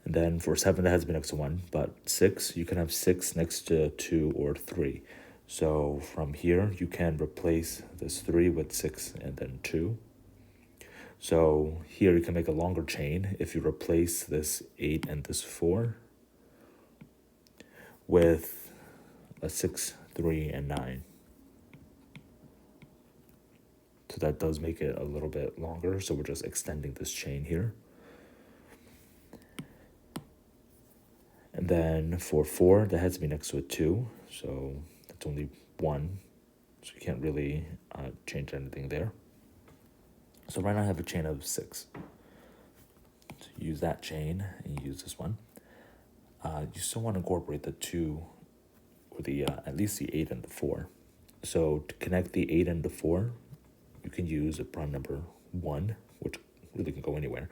And then for 7, that has to be next to 1. But 6, you can have 6 next to 2 or 3. So from here, you can replace this 3 with 6 and then 2. So here you can make a longer chain if you replace this 8 and this 4 with a 6, 3, and 9. So that does make it a little bit longer. So we're just extending this chain here. And then for 4, that has to be next to a 2. So that's only 1. So you can't really change anything there. So right now I have a chain of 6. So use that chain and use this one. You still want to incorporate the 2 or the at least the 8 and the 4. So to connect the 8 and the 4, you can use a prime number 1, which really can go anywhere.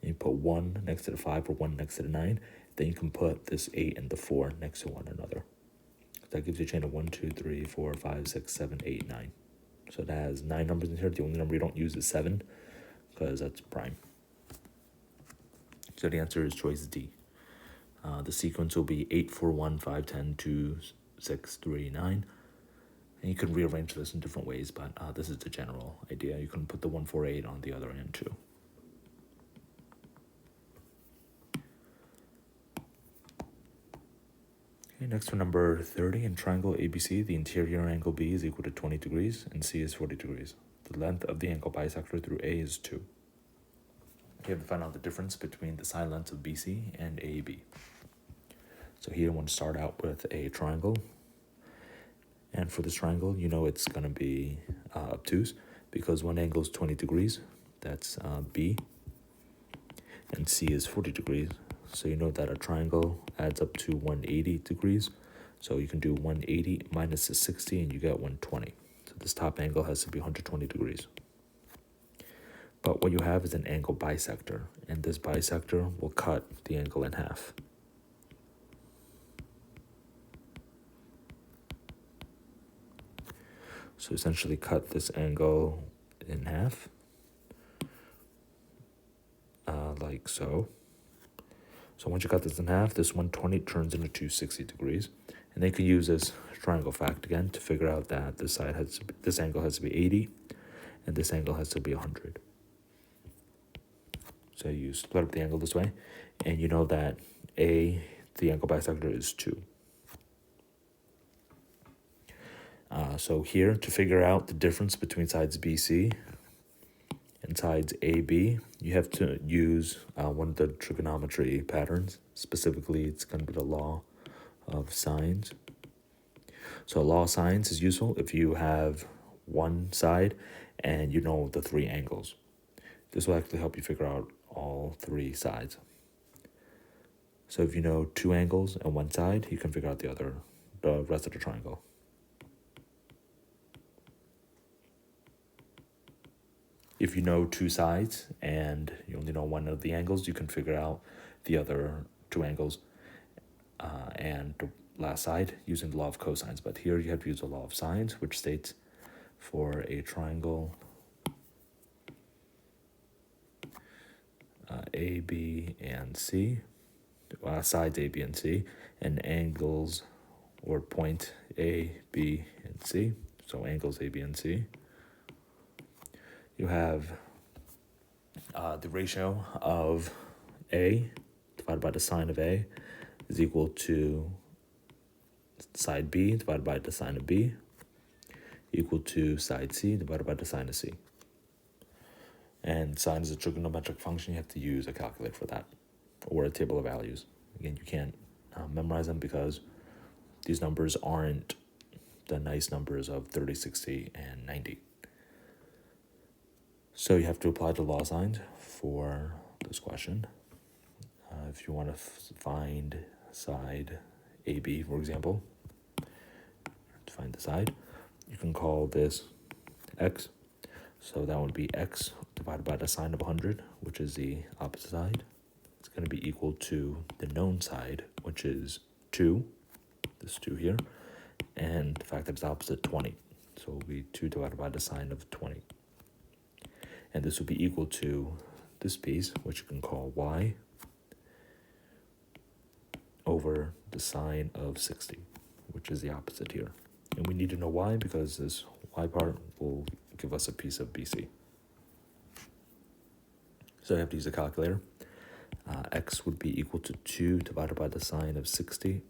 And you put 1 next to the 5 or 1 next to the 9. Then you can put this 8 and the 4 next to one another. That gives you a chain of 1, 2, 3, 4, 5, 6, 7, 8, 9. So that has 9 numbers in here. The only number you don't use is 7 because that's prime. So the answer is choice D. The sequence will be 8, 4, 1, 5, 10, 2, 6, 3, 9. And you can rearrange this in different ways, but this is the general idea. You can put the 1, 4, 8 on the other end too. Okay, next for number 30, in triangle ABC, the interior angle B is equal to 20 degrees and C is 40 degrees. The length of the angle bisector through A is 2. You have to find out the difference between the side lengths of BC and AB. So here I want to start out with a triangle. And for this triangle, you know it's going to be obtuse because one angle is 20 degrees, that's B, and C is 40 degrees. So you know that a triangle adds up to 180 degrees. So you can do 180 minus the 60 and you get 120. So this top angle has to be 120 degrees. But what you have is an angle bisector, and this bisector will cut the angle in half. So essentially cut this angle in half, like so. So once you cut this in half, this 120 turns into 260 degrees. And they could use this triangle fact again to figure out that this angle has to be 80, and this angle has to be 100. So you split up the angle this way, and you know that the angle bisector is 2. So here, to figure out the difference between sides BC and sides AB, you have to use one of the trigonometry patterns. Specifically, it's going to be the law of sines. So law of sines is useful if you have one side and you know the 3 angles. This will actually help you figure out all 3 sides. So if you know 2 angles and 1 side, you can figure out the rest of the triangle. If you know 2 sides and you only know one of the angles, you can figure out the other 2 angles and the last side using the law of cosines. But here you have to use the law of sines, which states for a triangle A, B, and C, sides A, B, and C, and angles or point A, B, and C, so angles A, B, and C. You have the ratio of A divided by the sine of A is equal to side B divided by the sine of B equal to side C divided by the sine of C. And sine is a trigonometric function. You have to use a calculator for that or a table of values. Again, you can't memorize them because these numbers aren't the nice numbers of 30, 60, and 90. So you have to apply the law signs for this question. If you want to find side AB, for example, to find the side, you can call this x. So that would be x divided by the sine of 100, which is the opposite side. It's going to be equal to the known side, which is 2, this 2 here, and the fact that it's opposite, 20. So it will be 2 divided by the sine of 20. And this will be equal to this piece, which you can call y, over the sine of 60, which is the opposite here. And we need to know why, because this y part will give us a piece of BC. So I have to use a calculator. X would be equal to 2 divided by the sine of 60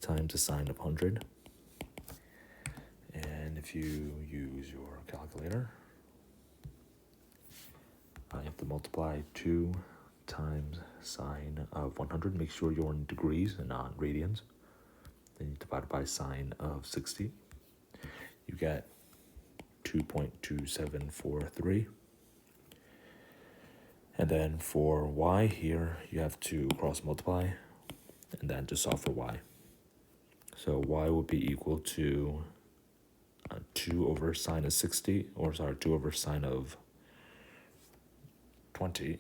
times the sine of 100. And if you use your calculator, you have to multiply 2 times sine of 100. Make sure you're in degrees and not radians. Then you divide it by sine of 60. You get 2.2743. And then for y here, you have to cross multiply and then just solve for y. So y would be equal to 2 over sine of 60, or sorry, 2 over sine of 20.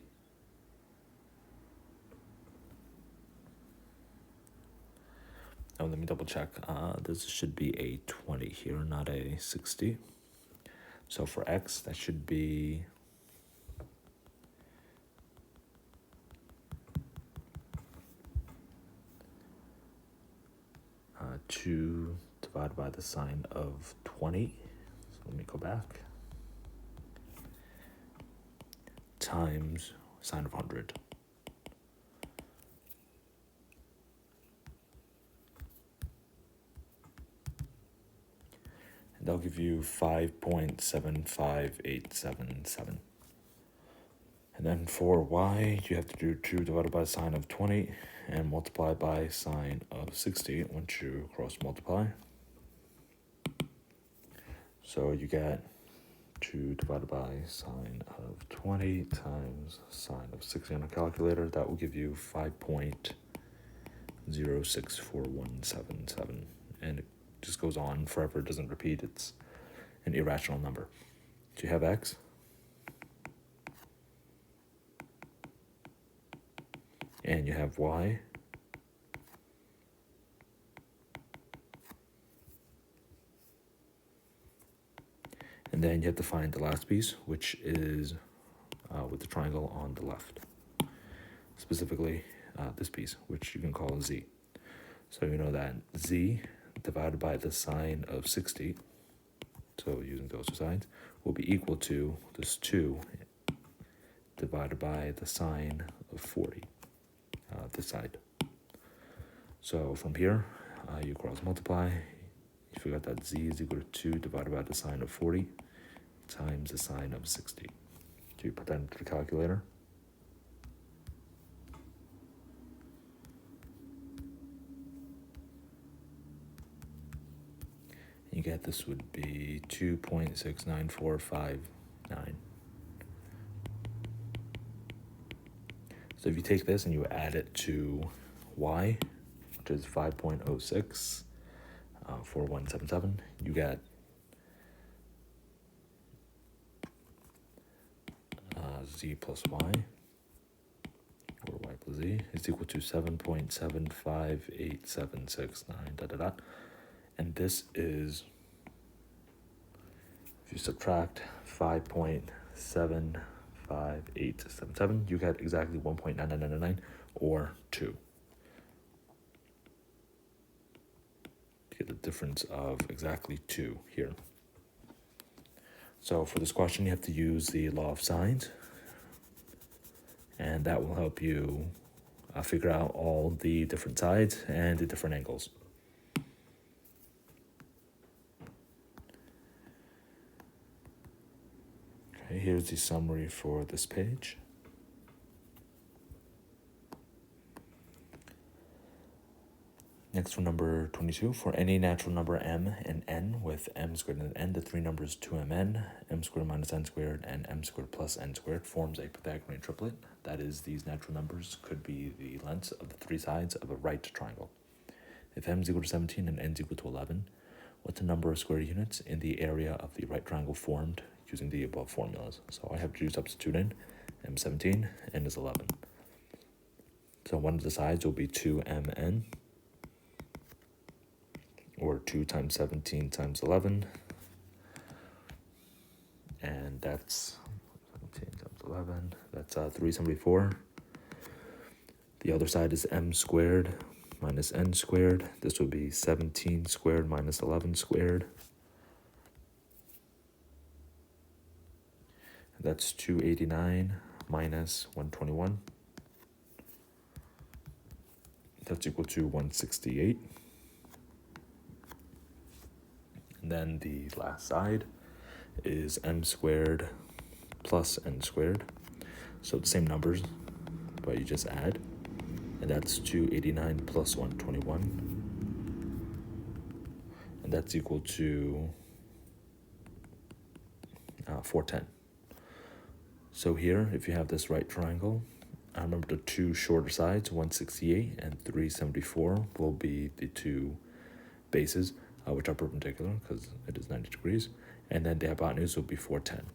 Oh, let me double check. This should be a 20 here, not a 60. So for x, that should be 2 divided by the sine of 20. So let me go back. Times sine of 100. And that'll give you 5.75877. And then for y, you have to do 2 divided by sine of 20 and multiply by sine of 60 once you cross multiply. So you get 2 divided by sine of 20 times sine of 60 on a calculator. That will give you 5.064177. And it just goes on forever. It doesn't repeat. It's an irrational number. Do you have x? And you have y. And then you have to find the last piece, which is with the triangle on the left. Specifically, this piece, which you can call z. So you know that z divided by the sine of 60, so using those two sides, will be equal to this 2 divided by the sine of 40, this side. So from here, you cross multiply. You figure out that z is equal to 2 divided by the sine of 40 times the sine of 60. Do you put that into the calculator? You get this would be 2.69459. So if you take this and you add it to y, which is 5.06, 4177, you get z plus y, or y plus z, is equal to 7.758769, And this is, if you subtract 5.75877, you get exactly 1.9999, or 2. You get the difference of exactly 2 here. So for this question, you have to use the law of sines, and that will help you figure out all the different sides and the different angles. Okay, here's the summary for this page. Next, for number 22, for any natural number m and n with m squared and n, the three numbers 2mn, m squared minus n squared, and m squared plus n squared forms a Pythagorean triplet. That is, these natural numbers could be the lengths of the three sides of a right triangle. If m is equal to 17 and n is equal to 11, what's the number of square units in the area of the right triangle formed using the above formulas? So I have to substitute in m 17, n is 11. So one of the sides will be 2mn, or 2 times 17 times 11, and that's 17 times 11, that's 374. The other side is m squared minus n squared. This would be 17 squared minus 11 squared. That's 289 minus 121. That's equal to 168. And then the last side is m squared plus n squared. So the same numbers, but you just add. And that's 289 plus 121. And that's equal to 410. So here, if you have this right triangle, remember the two shorter sides, 168 and 374, will be the two bases, which are perpendicular because it is 90 degrees. And then the hypotenuse will be 410.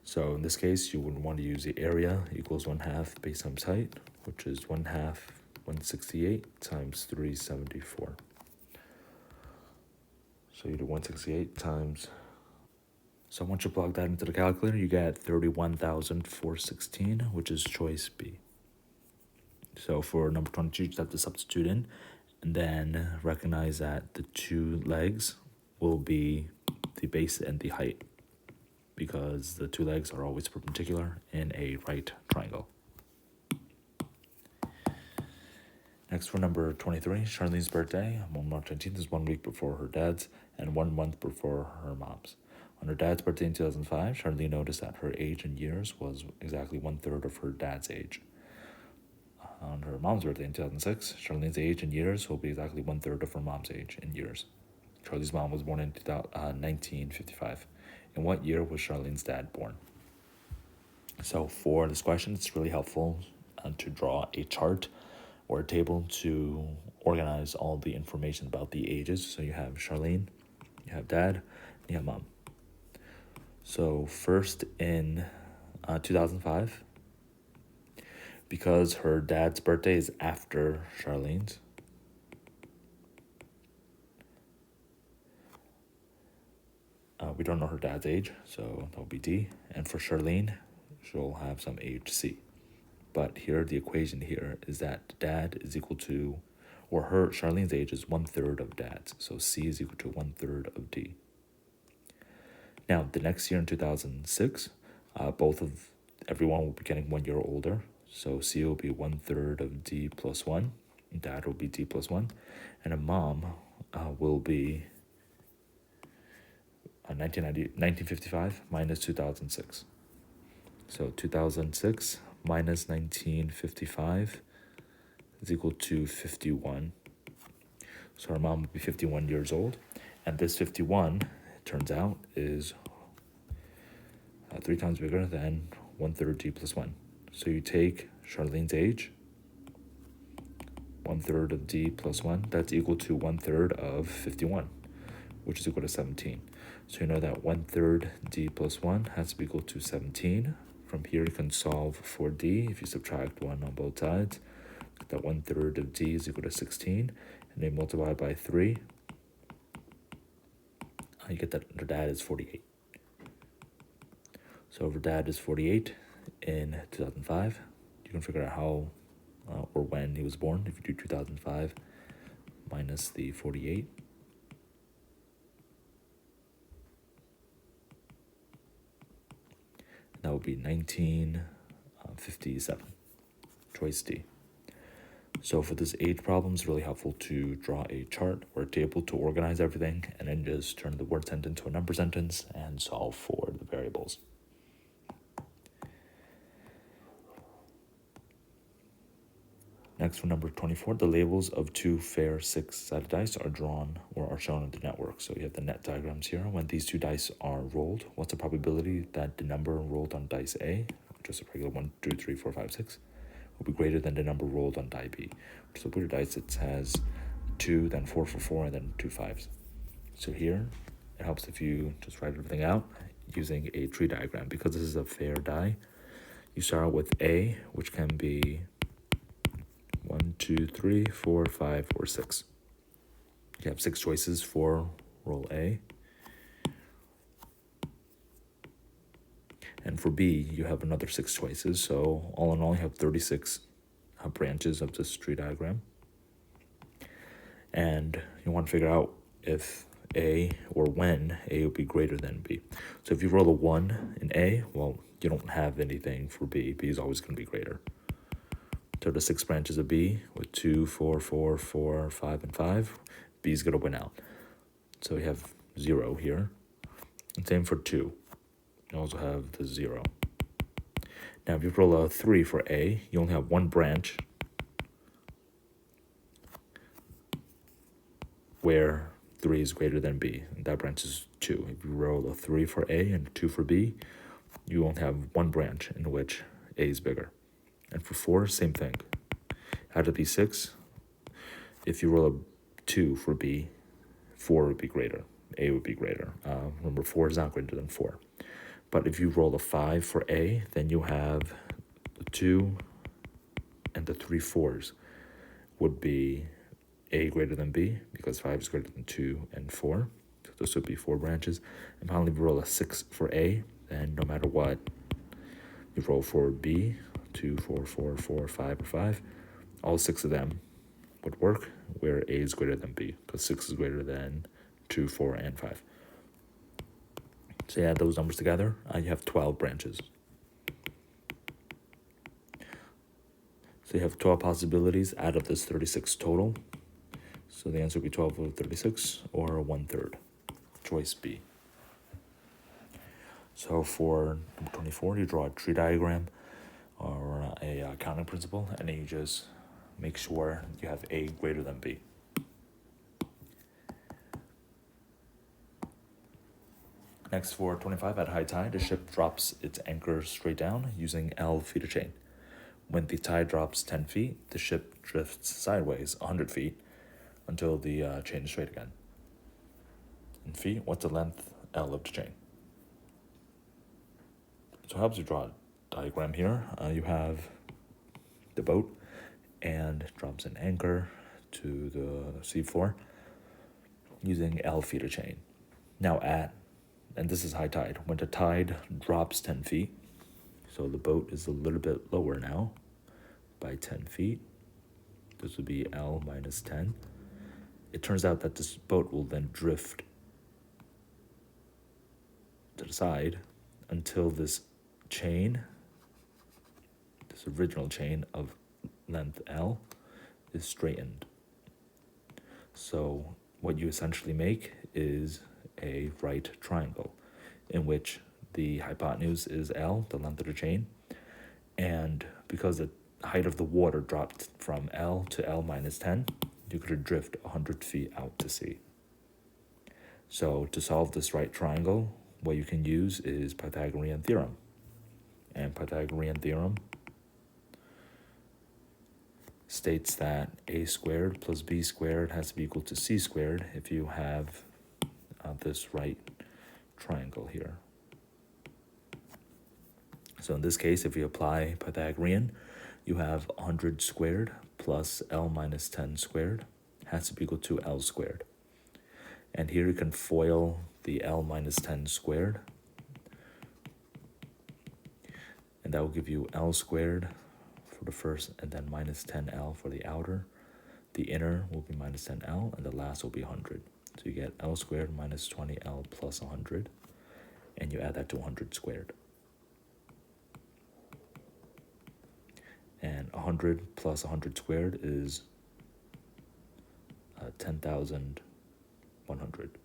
So in this case, you would want to use the area equals 1/2 base times height, which is 1/2 168 times 374. So you do 168 times. So once you plug that into the calculator, you get 31,416, which is choice B. So for number 22, you just have to substitute in, and then recognize that the two legs will be the base and the height, because the two legs are always perpendicular in a right triangle. Next, for number 23, Charlene's birthday on March 19th is 1 week before her dad's and 1 month before her mom's. On her dad's birthday in 2005, Charlene noticed that her age in years was exactly 1/3 of her dad's age. On her mom's birthday in 2006, Charlene's age in years will be exactly 1/3 of her mom's age in years. Charlene's mom was born in 1955. In what year was Charlene's dad born? So for this question, it's really helpful to draw a chart or a table to organize all the information about the ages. So you have Charlene, you have dad, and you have mom. So first in 2005, because her dad's birthday is after Charlene's, we don't know her dad's age, so that will be D. And for Charlene, she'll have some age C. But here, the equation here is that dad is equal to, or Charlene's age is 1/3 of dad's. So C is equal to 1/3 of D. Now, the next year in 2006, everyone will be getting 1 year older. So C will be 1/3 of D plus 1. Dad will be D plus 1. And a mom will be 1955 minus 2006. So 2006 minus 1955 is equal to 51. So our mom will be 51 years old. And this 51, it turns out, is 3 times bigger than 1/3 D plus 1. So you take Charlene's age, 1/3 of D plus 1, that's equal to 1/3 of 51, which is equal to 17. So you know that 1/3 D plus 1 has to be equal to 17. From here, you can solve for D. If you subtract 1 on both sides, that 1/3 of D is equal to 16. And then multiply by 3, you get that her dad is 48. So if her dad is 48 in 2005, you can figure out how or when he was born. If you do 2005 minus the 48, that would be 1957. Choice D. So for this age problem, it's really helpful to draw a chart or a table to organize everything, and then just turn the word sentence to a number sentence and solve for the variables. Next, for number 24, the labels of two fair 6-sided dice are drawn or are shown in the network. So you have the net diagrams here. When these two dice are rolled, what's the probability that the number rolled on dice A, just a regular 1, 2, 3, 4, 5, 6, will be greater than the number rolled on die B? So put your dice, it has 2, then 4 for 4, and then 2 5s. So here, it helps if you just write everything out using a tree diagram. Because this is a fair die, you start out with A, which can be 1, 2, 3, 4, 5, or 6. You have 6 choices for roll A. And for B, you have another 6 choices. So all in all, you have 36 branches of this tree diagram. And you want to figure out if A or when A would be greater than B. So if you roll a 1 in A, well, you don't have anything for B. B is always going to be greater. So the 6 branches of B with 2, 4, 4, 4, 5, and 5, B is going to win out. So we have 0 here. And same for 2. You also have the 0. Now if you roll a 3 for A, you only have one branch where 3 is greater than B, and that branch is 2. If you roll a 3 for A and a 2 for B, you only have one branch in which A is bigger. And for 4, same thing. Out of these 6, if you roll a 2 for B, 4 would be greater. A would be greater. Remember, 4 is not greater than 4. But if you roll a 5 for A, then you have the 2 and the 3 4s would be A greater than B, because 5 is greater than 2 and 4. So this would be 4 branches. And finally, if you roll a 6 for A, then no matter what, you roll for B, 2, 4, 4, 4, 5, or 5. All 6 of them would work where A is greater than B, because 6 is greater than 2, 4, and 5. So you add those numbers together, you have 12 branches. So you have 12 possibilities out of this 36 total. So the answer would be 12 over 36, or 1/3. Choice B. So for number 24, you draw a tree diagram or a counting principle, and then you just make sure you have A greater than B. Next, for 25, at high tide, the ship drops its anchor straight down using L feet of chain. When the tide drops 10 feet, the ship drifts sideways 100 feet until the chain is straight again. In feet, what's the length L of the chain? So it helps you draw a diagram here. You have the boat, and it drops an anchor to the seafloor using L feet of chain. Now and this is high tide, when the tide drops 10 feet, so the boat is a little bit lower now by 10 feet. This would be L minus 10. It turns out that this boat will then drift to the side until this chain, this original chain of length L, is straightened. So what you essentially make is a right triangle in which the hypotenuse is L, the length of the chain, and because the height of the water dropped from L to L minus 10, you could drift 100 feet out to sea. So to solve this right triangle, what you can use is Pythagorean theorem. And Pythagorean theorem states that A squared plus B squared has to be equal to C squared if you have this right triangle here. So in this case, if you apply Pythagorean, you have 100 squared plus L minus 10 squared has to be equal to L squared. And here you can FOIL the L minus 10 squared, and that will give you L squared for the first, and then minus 10L for the outer. The inner will be minus 10L, and the last will be 100. So you get L squared minus 20L plus 100, and you add that to 100 squared. And 100 plus 100 squared is 10,100.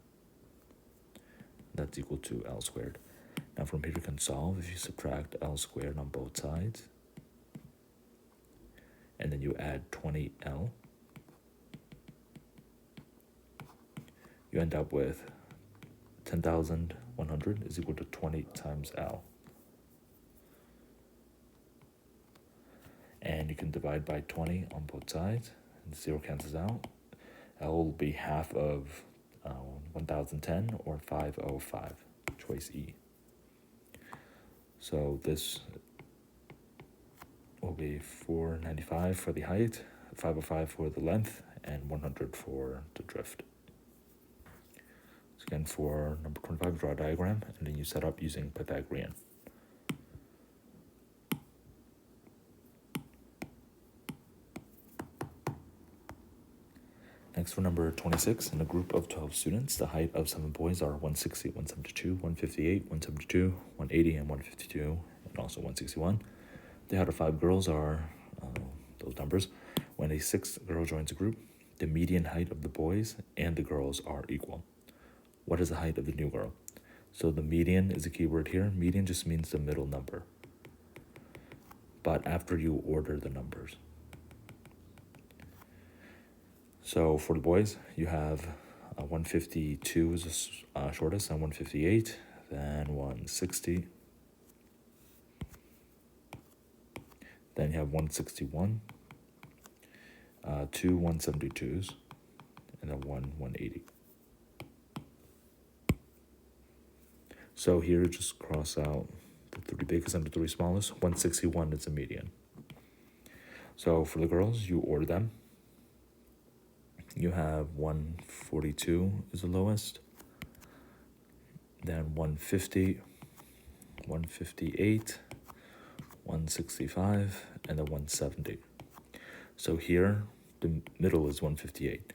That's equal to L squared. Now from here you can solve if you subtract L squared on both sides, and then you add 20L. You end up with 10,100 is equal to 20 times L. And you can divide by 20 on both sides, and 0 cancels out. L will be half of 1,010, or 505, choice E. So this will be 495 for the height, 505 for the length, and 100 for the drift. So again, for number 25, draw a diagram, and then you set up using Pythagorean. Next, for number 26, in a group of 12 students, the height of 7 boys are 160, 172, 158, 172, 180, and 152, and also 161. The height of 5 girls are those numbers. When a 6th girl joins a group, the median height of the boys and the girls are equal. What is the height of the new girl? So the median is a key word here. Median just means the middle number, but after you order the numbers. So for the boys, you have 152 is the shortest, and 158, then 160. Then you have 161, 2 172s, and then 180. So here, just cross out the 3 biggest and the 3 smallest. 161 is the median. So for the girls, you order them. You have 142 is the lowest, then 150, 158, 165, and then 170. So here, the middle is 158,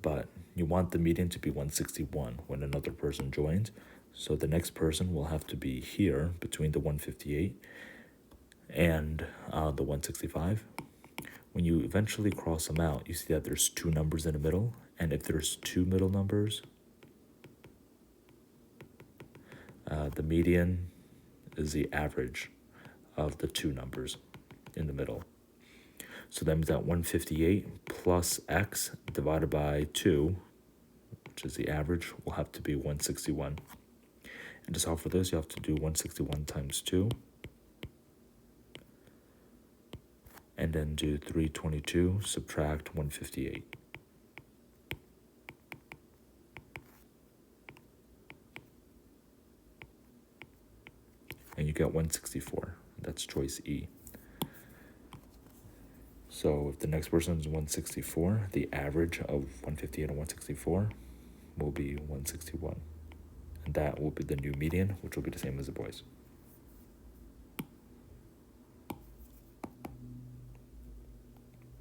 but you want the median to be 161 when another person joins. So the next person will have to be here between the 158 and the 165. When you eventually cross them out, you see that there's 2 numbers in the middle, and if there's 2 middle numbers, the median is the average of the 2 numbers in the middle. So that means that 158 plus x divided by 2, which is the average, will have to be 161. And to solve for this, you have to do 161 times 2, and then do 322 subtract 158. And you get 164. That's choice E. So if the next person is 164, the average of 158 and 164 will be 161. And that will be the new median, which will be the same as the boys.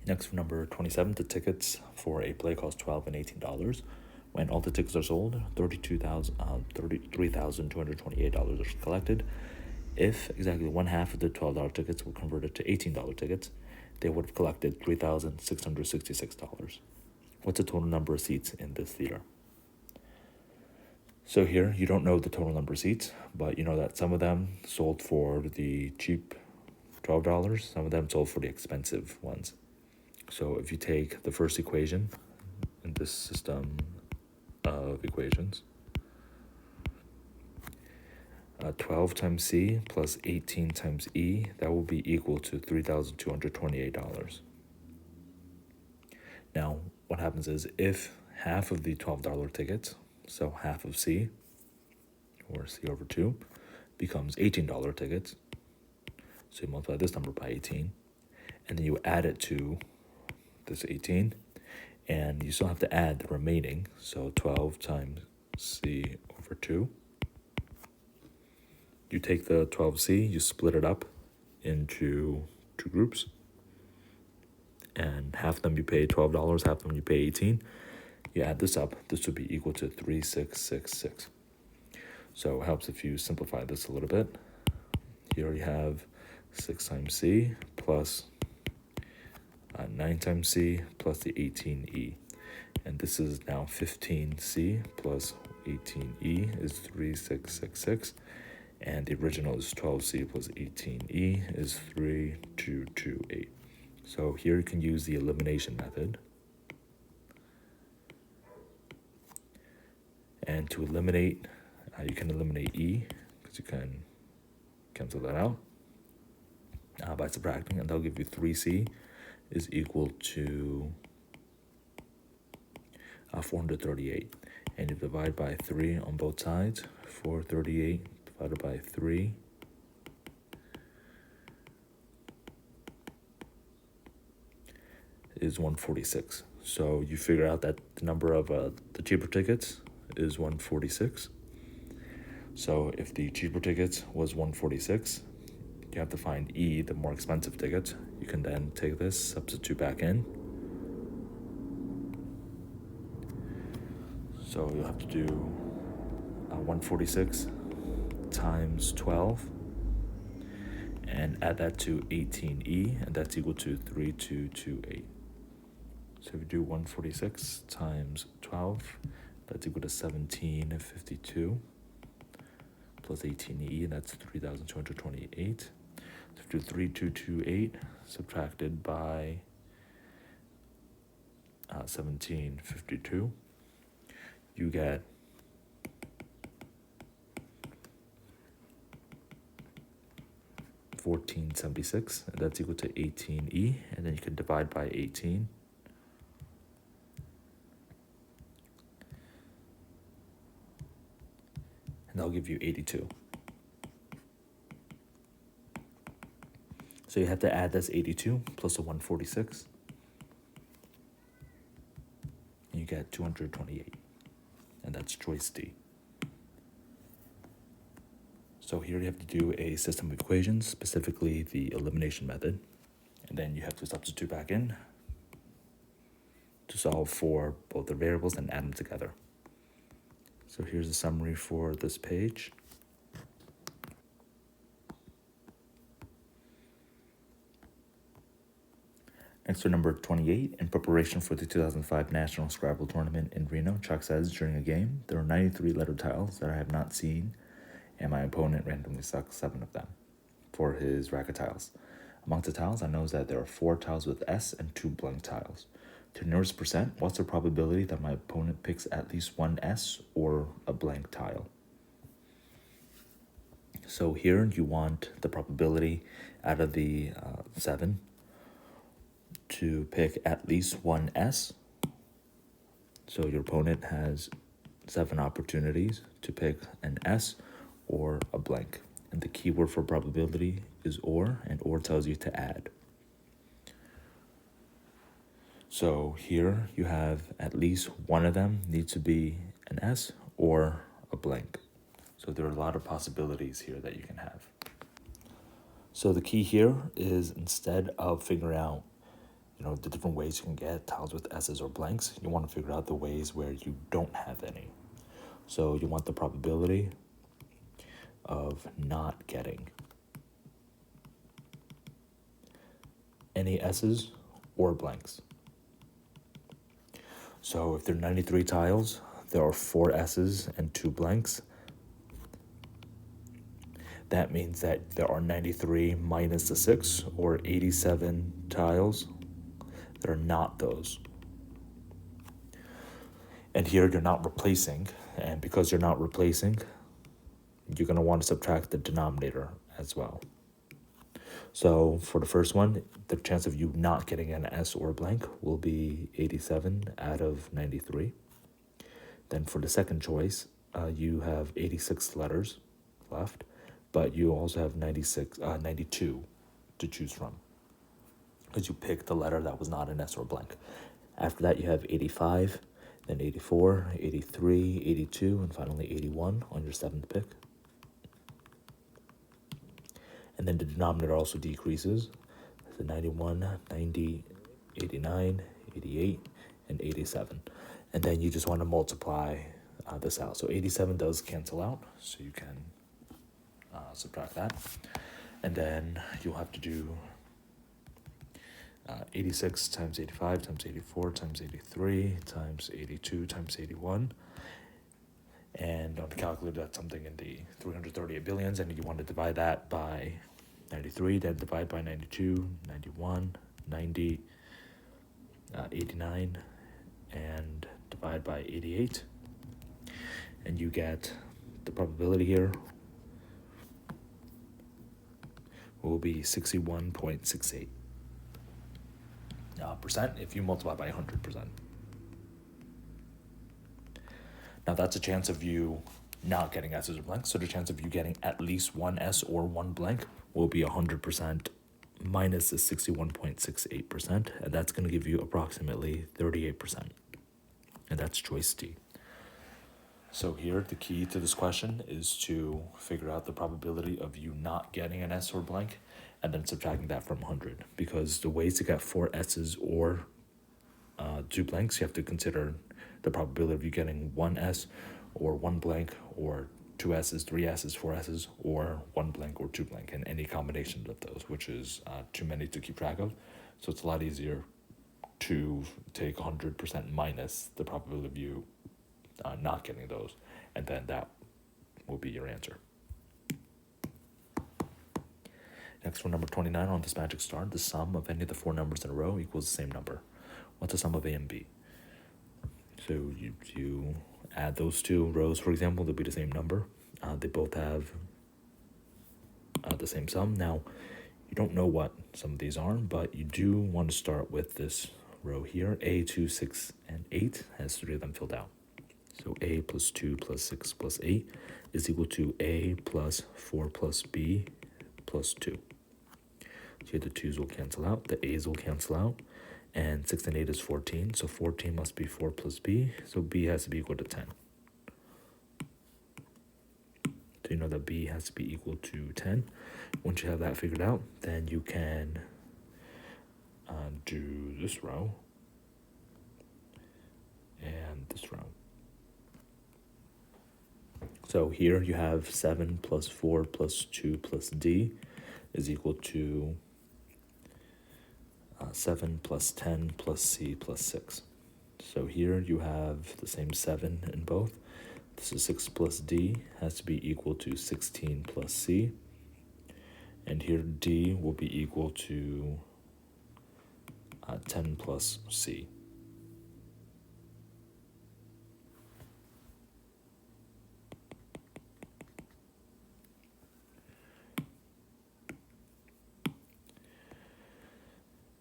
Next, for number 27, the tickets for a play cost $12 and $18. When all the tickets are sold, $33,228 are collected. If exactly 1/2 of the $12 tickets were converted to $18 tickets, they would have collected $3,666. What's the total number of seats in this theater? So here, you don't know the total number of seats, but you know that some of them sold for the cheap $12, some of them sold for the expensive ones. So if you take the first equation in this system of equations, 12 times C plus 18 times E, that will be equal to $3,228. Now, what happens is if half of the $12 tickets, so half of C, or C over 2, becomes $18 tickets, so you multiply this number by 18, and then you add it to this 18, and you still have to add the remaining, so 12 times C over 2. You take the 12C, you split it up into 2 groups, and half of them you pay $12, half of them you pay 18. You add this up, this would be equal to 3666. So it helps if you simplify this a little bit. Here you have 6 times C plus 9 times C plus the 18E. And this is now 15C plus 18E is 3666. And the original is 12C plus 18E is 3228. So here you can use the elimination method. And to eliminate, you can eliminate E, because you can cancel that out by subtracting, and that'll give you 3C is equal to 438. And you divide by 3 on both sides. 438 divided by 3 is 146. So you figure out that the number of the cheaper tickets is 146. So if the cheaper tickets was 146, you have to find E, the more expensive tickets. You can then take this, substitute back in, So you'll have to do 146 times 12 and add that to 18e, and that's equal to 3228. So if you do 146 times 12, that's equal to 1752 plus 18e, and that's 3,228. So if you do 3228 subtracted by 1752, you get 1476, and that's equal to 18e, and then you can divide by 18. And that'll give you 82. So you have to add this 82 plus a 146, and you get 228, and that's choice D. So here you have to do a system of equations, specifically the elimination method, and then you have to substitute back in to solve for both the variables and add them together. So here's a summary for this page. Answer number 28. In preparation for the 2005 National Scrabble Tournament in Reno, Chuck says, during a game, there are 93 letter tiles that I have not seen, and my opponent randomly sucks 7 of them for his rack of tiles. Amongst the tiles, I know that there are 4 tiles with S and 2 blank tiles. To nearest percent, what's the probability that my opponent picks at least one S or a blank tile? So here you want the probability out of the 7 to pick at least one S. So your opponent has 7 opportunities to pick an S or a blank. And the keyword for probability is or, and or tells you to add. So here you have at least one of them needs to be an S or a blank. So there are a lot of possibilities here that you can have. So the key here is, instead of figuring out the different ways you can get tiles with S's or blanks, you want to figure out the ways where you don't have any. So you want the probability of not getting any S's or blanks. So if there are 93 tiles, there are 4 S's and 2 blanks. That means that there are 93 minus the 6, or 87 tiles that are not those. And here you're not replacing, and because you're not replacing, you're going to want to subtract the denominator as well. So for the first one, the chance of you not getting an S or a blank will be 87 out of 93. Then for the second choice, you have 86 letters left, but you also have 92 to choose from, because you picked the letter that was not an S or a blank. After that, you have 85, then 84, 83, 82, and finally 81 on your 7th pick. And then the denominator also decreases. So 91, 90, 89, 88, and 87. And then you just want to multiply this out. So 87 does cancel out, so you can subtract that. And then you'll have to do 86 times 85 times 84 times 83 times 82 times 81. And on the calculator, that's something in the 338 billions, and you want to divide that by 93, then divide by 92, 91, 90, 89, and divide by 88. And you get the probability here will be 61.68% if you multiply by 100%. Now that's a chance of you not getting S's or blanks, so the chance of you getting at least one S or one blank will be 100% minus the 61.68%, and that's going to give you approximately 38%, and that's choice D. So here, the key to this question is to figure out the probability of you not getting an S or blank, and then subtracting that from 100, because the ways to get 4 S's or 2 blanks, you have to consider the probability of you getting one S or one blank or two S's, three S's, four S's, or one blank or two blank, and any combinations of those, which is too many to keep track of. So it's a lot easier to take 100% minus the probability of you not getting those, and then that will be your answer. Next one, number 29 on this magic star. The sum of any of the four numbers in a row equals the same number. What's the sum of A and B? So you add those two rows, for example, they'll be the same number. They both have the same sum. Now, you don't know what some of these are, but you do want to start with this row here. A, 2, 6, and 8 has three of them filled out. So A plus 2 plus 6 plus 8 is equal to A plus 4 plus B plus 2. So here the 2's will cancel out, the A's will cancel out, and 6 and 8 is 14. So 14 must be 4 plus B, so B has to be equal to 10. So you know that B has to be equal to 10. Once you have that figured out, then you can do this row and this row. So here you have 7 plus 4 plus 2 plus D is equal to 7 plus 10 plus C plus 6. So here you have the same 7 in both. This is 6 plus D has to be equal to 16 plus C. And here D will be equal to 10 plus C.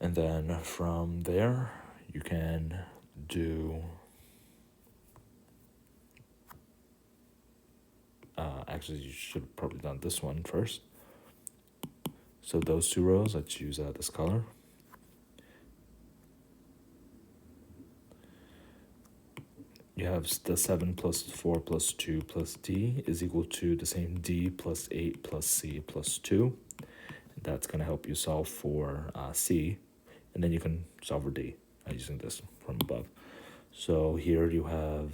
And then from there, you can do, actually you should have probably done this one first. So those two rows, let's use this color. You have the 7 plus 4 plus 2 plus D is equal to the same D plus 8 plus C plus 2. That's going to help you solve for C. And then you can solve for D using this from above. So here you have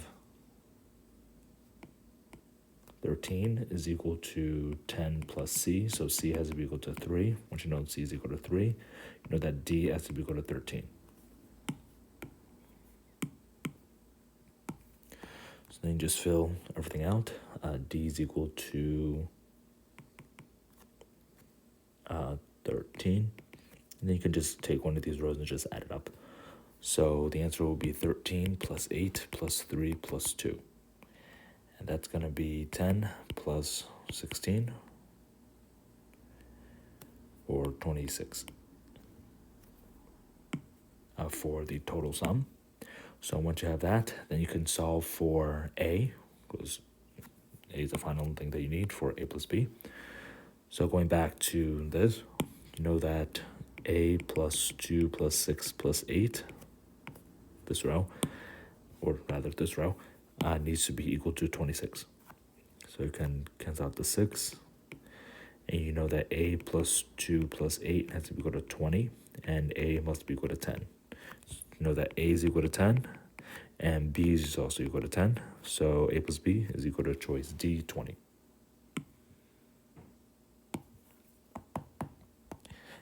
13 is equal to 10 plus C. So C has to be equal to 3. Once you know C is equal to 3, you know that D has to be equal to 13. So then you just fill everything out. D is equal to 13. And then you can just take one of these rows and just add it up. So the answer will be 13 plus 8 plus 3 plus 2. And that's going to be 10 plus 16 or 26 for the total sum. So once you have that, then you can solve for A, because A is the final thing that you need for A plus B. So going back to this, you know that A plus 2 plus 6 plus 8, this row, or rather this row, needs to be equal to 26. So you can cancel out the 6, and you know that A plus 2 plus 8 has to be equal to 20, and A must be equal to 10. So you know that A is equal to 10, and B is also equal to 10, so A plus B is equal to choice D, 20.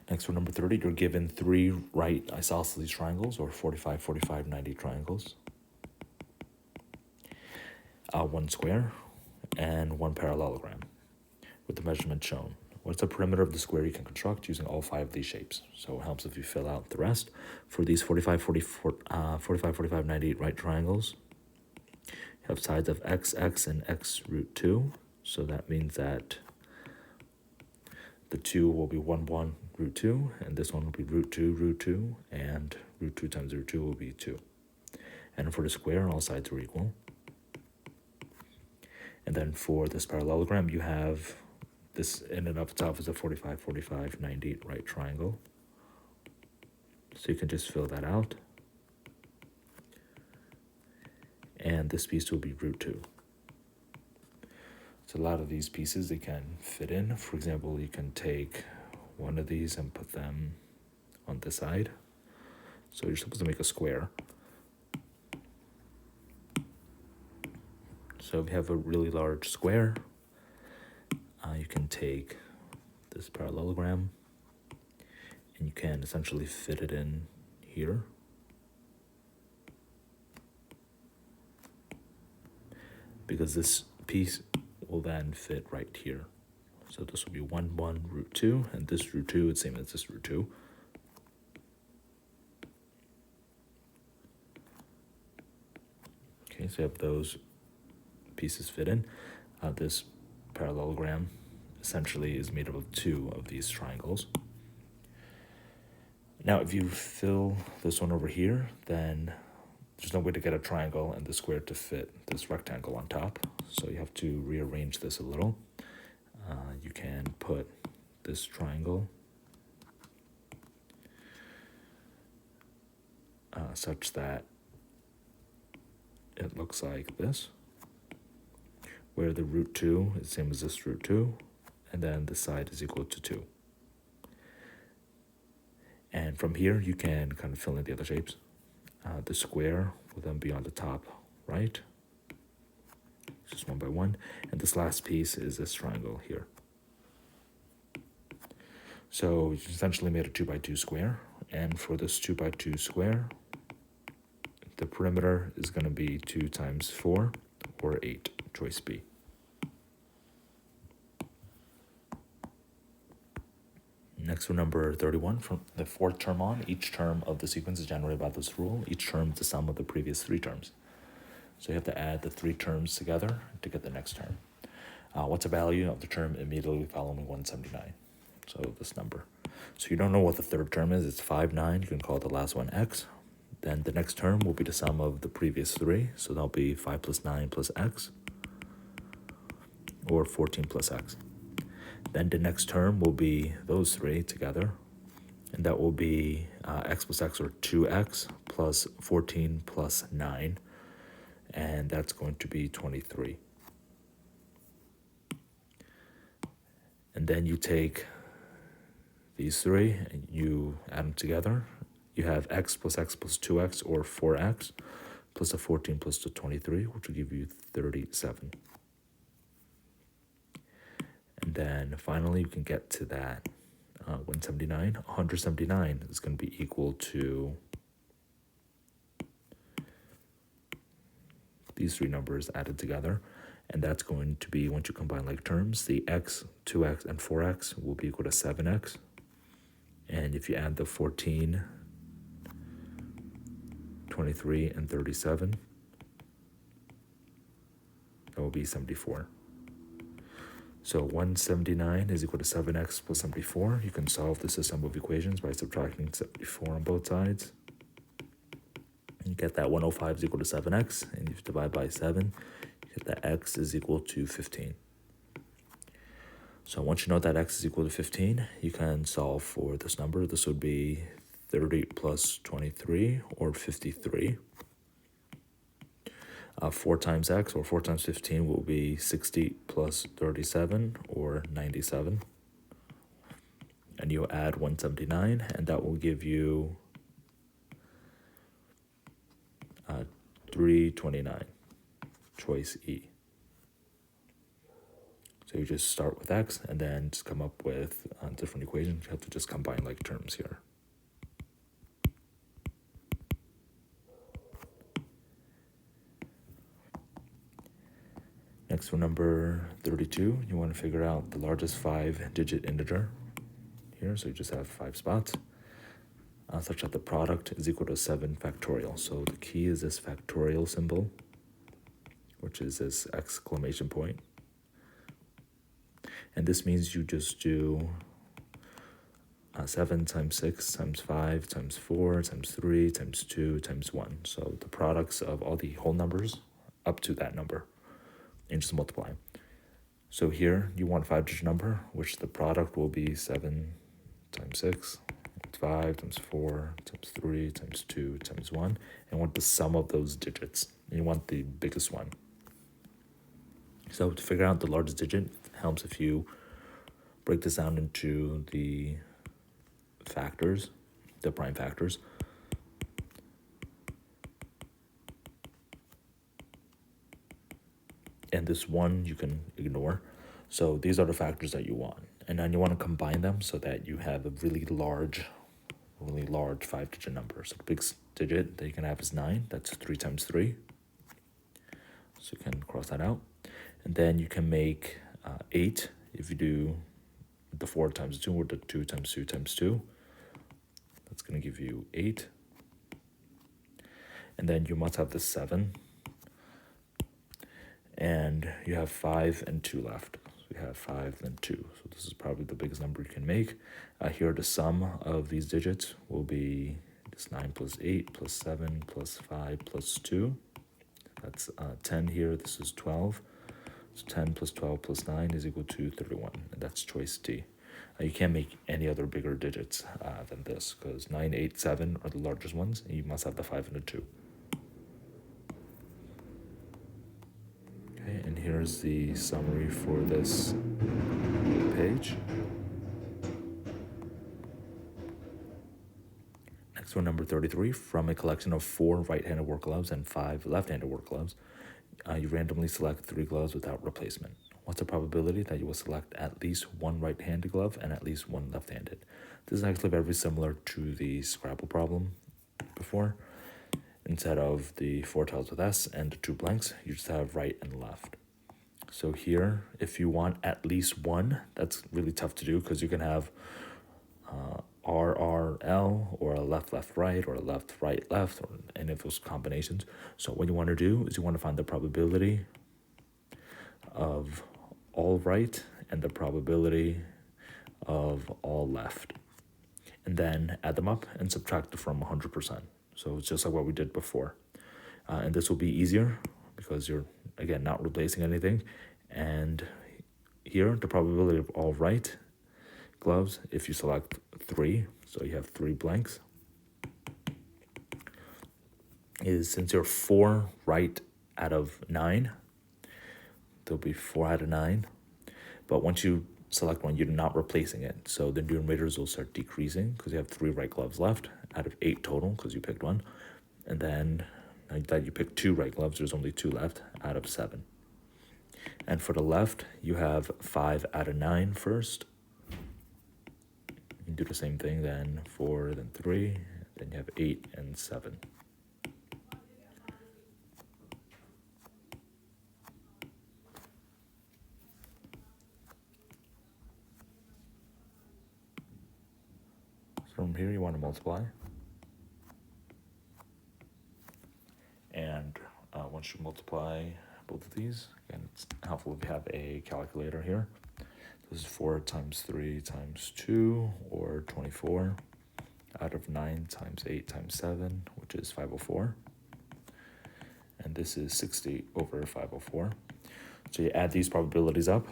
Next for number 30, you're given 3 right isosceles triangles, or 45, 45, 90 triangles. 1 square, and 1 parallelogram, with the measurement shown. What's the perimeter of the square you can construct using all 5 of these shapes? So it helps if you fill out the rest. For these 45, 45, 90 right triangles, you have sides of x, x, and x root 2. So that means that the 2 will be 1, 1, root 2, and this one will be root 2, and root 2 times root 2 will be 2. And for the square, all sides are equal. And then for this parallelogram, you have this in and of itself is a 45, 45, 90 right triangle. So you can just fill that out. And this piece will be root 2. So a lot of these pieces, they can fit in. For example, you can take one of these and put them on this side. So you're supposed to make a square. So if you have a really large square, you can take this parallelogram and you can essentially fit it in here. Because this piece will then fit right here. So this will be 1, 1, root 2, and this root 2 is the same as this root 2. Okay, so you have those pieces fit in. This parallelogram essentially is made up of 2 of these triangles. Now, if you fill this one over here, then there's no way to get a triangle and the square to fit this rectangle on top. So you have to rearrange this a little. You can put this triangle such that it looks like this, where the root 2 is the same as this root 2, and then the side is equal to 2. And from here, you can kind of fill in the other shapes. The square will then be on the top right, just one by one, and this last piece is this triangle here. So you essentially made a 2 by 2 square, and for this 2 by 2 square, the perimeter is going to be 2 times 4 or 8, choice B. Next for number 31, from the 4th term on, each term of the sequence is generated by this rule. Each term is the sum of the previous 3 terms. So you have to add the 3 terms together to get the next term. What's the value of the term immediately following 179? So this number. So you don't know what the 3rd term is. It's 5, 9. You can call the last one x. Then the next term will be the sum of the previous 3. So that'll be 5 plus 9 plus x, or 14 plus x. Then the next term will be those 3 together, and that will be x plus x, or 2x, plus 14 plus 9, and that's going to be 23. And then you take these 3 and you add them together. You have x plus 2x, or 4x, plus the 14 plus the 23, which will give you 37. And then finally, you can get to that 179. 179 is going to be equal to these 3 numbers added together. And that's going to be, once you combine like terms, the x, 2x, and 4x will be equal to 7x. And if you add the 14, 23, and 37, that will be 74. So 179 is equal to 7x plus 74. You can solve the system of equations by subtracting 74 on both sides. You get that 105 is equal to 7x, and you divide by 7, you get that x is equal to 15. So once you know that x is equal to 15, you can solve for this number. This would be 30 plus 23, or 53. 4 times x, or 4 times 15, will be 60 plus 37, or 97. And you'll add 179, and that will give you 329, choice E. So you just start with x, and then just come up with different equations. You have to just combine like terms here. Next, for number 32, you want to figure out the largest 5-digit integer here. So you just have 5 spots, such that the product is equal to 7 factorial. So the key is this factorial symbol, which is this exclamation point. And this means you just do 7 times 6 times 5 times 4 times 3 times 2 times 1. So the products of all the whole numbers up to that number, and just multiply. So here you want a 5-digit number, which the product will be 7 times 6 times 5 times 4 times 3 times 2 times 1. And you want the sum of those digits. And you want the biggest one. So to figure out the largest digit, it helps if you break this down into the factors, the prime factors. this 1 you can ignore. So these are the factors that you want. And then you want to combine them so that you have a really large 5-digit number. So the biggest digit that you can have is 9. That's 3 times 3. So you can cross that out. And then you can make 8 if you do the 4 times 2 or the 2 times 2 times 2. That's going to give you 8. And then you must have the 7. And you have 5 and 2 left. So you have 5 and 2. So this is probably the biggest number you can make. Here the sum of these digits will be this 9 plus 8 plus 7 plus 5 plus 2. That's 10 here. This is 12. So 10 plus 12 plus 9 is equal to 31. And that's choice D. You can't make any other bigger digits than this, because 9, 8, 7 are the largest ones. And you must have the 5 and the 2. Okay, and here's the summary for this page. Next one, number 33. From a collection of 4 right-handed work gloves and 5 left-handed work gloves, you randomly select 3 gloves without replacement. What's the probability that you will select at least 1 right-handed glove and at least 1 left-handed? This is actually very similar to the Scrabble problem before. Instead of the 4 tiles with S and the 2 blanks, you just have right and left. So here, if you want at least 1, that's really tough to do because you can have RRL or a left, left, right, or a left, right, left, or any of those combinations. So what you want to do is you want to find the probability of all right and the probability of all left. And then add them up and subtract it from 100%. So it's just like what we did before. And this will be easier because you're, again, not replacing anything. And here, the probability of all right gloves, if you select 3, so you have 3 blanks, is since you're 4 right out of 9, there'll be 4 out of 9. But once you select 1, you're not replacing it. So the numerators will start decreasing because you have 3 right gloves left out of 8 total because you picked 1. And then that you picked 2 right gloves, there's only 2 left out of 7. And for the left, you have 5 out of 9 first. You do the same thing, then 4, then 3, then you have 8 and 7. So from here, you want to multiply. And once you multiply both of these, again, it's helpful if you have a calculator here. This is 4 times 3 times 2, or 24, out of 9 times 8 times 7, which is 504. And this is 60 over 504. So you add these probabilities up,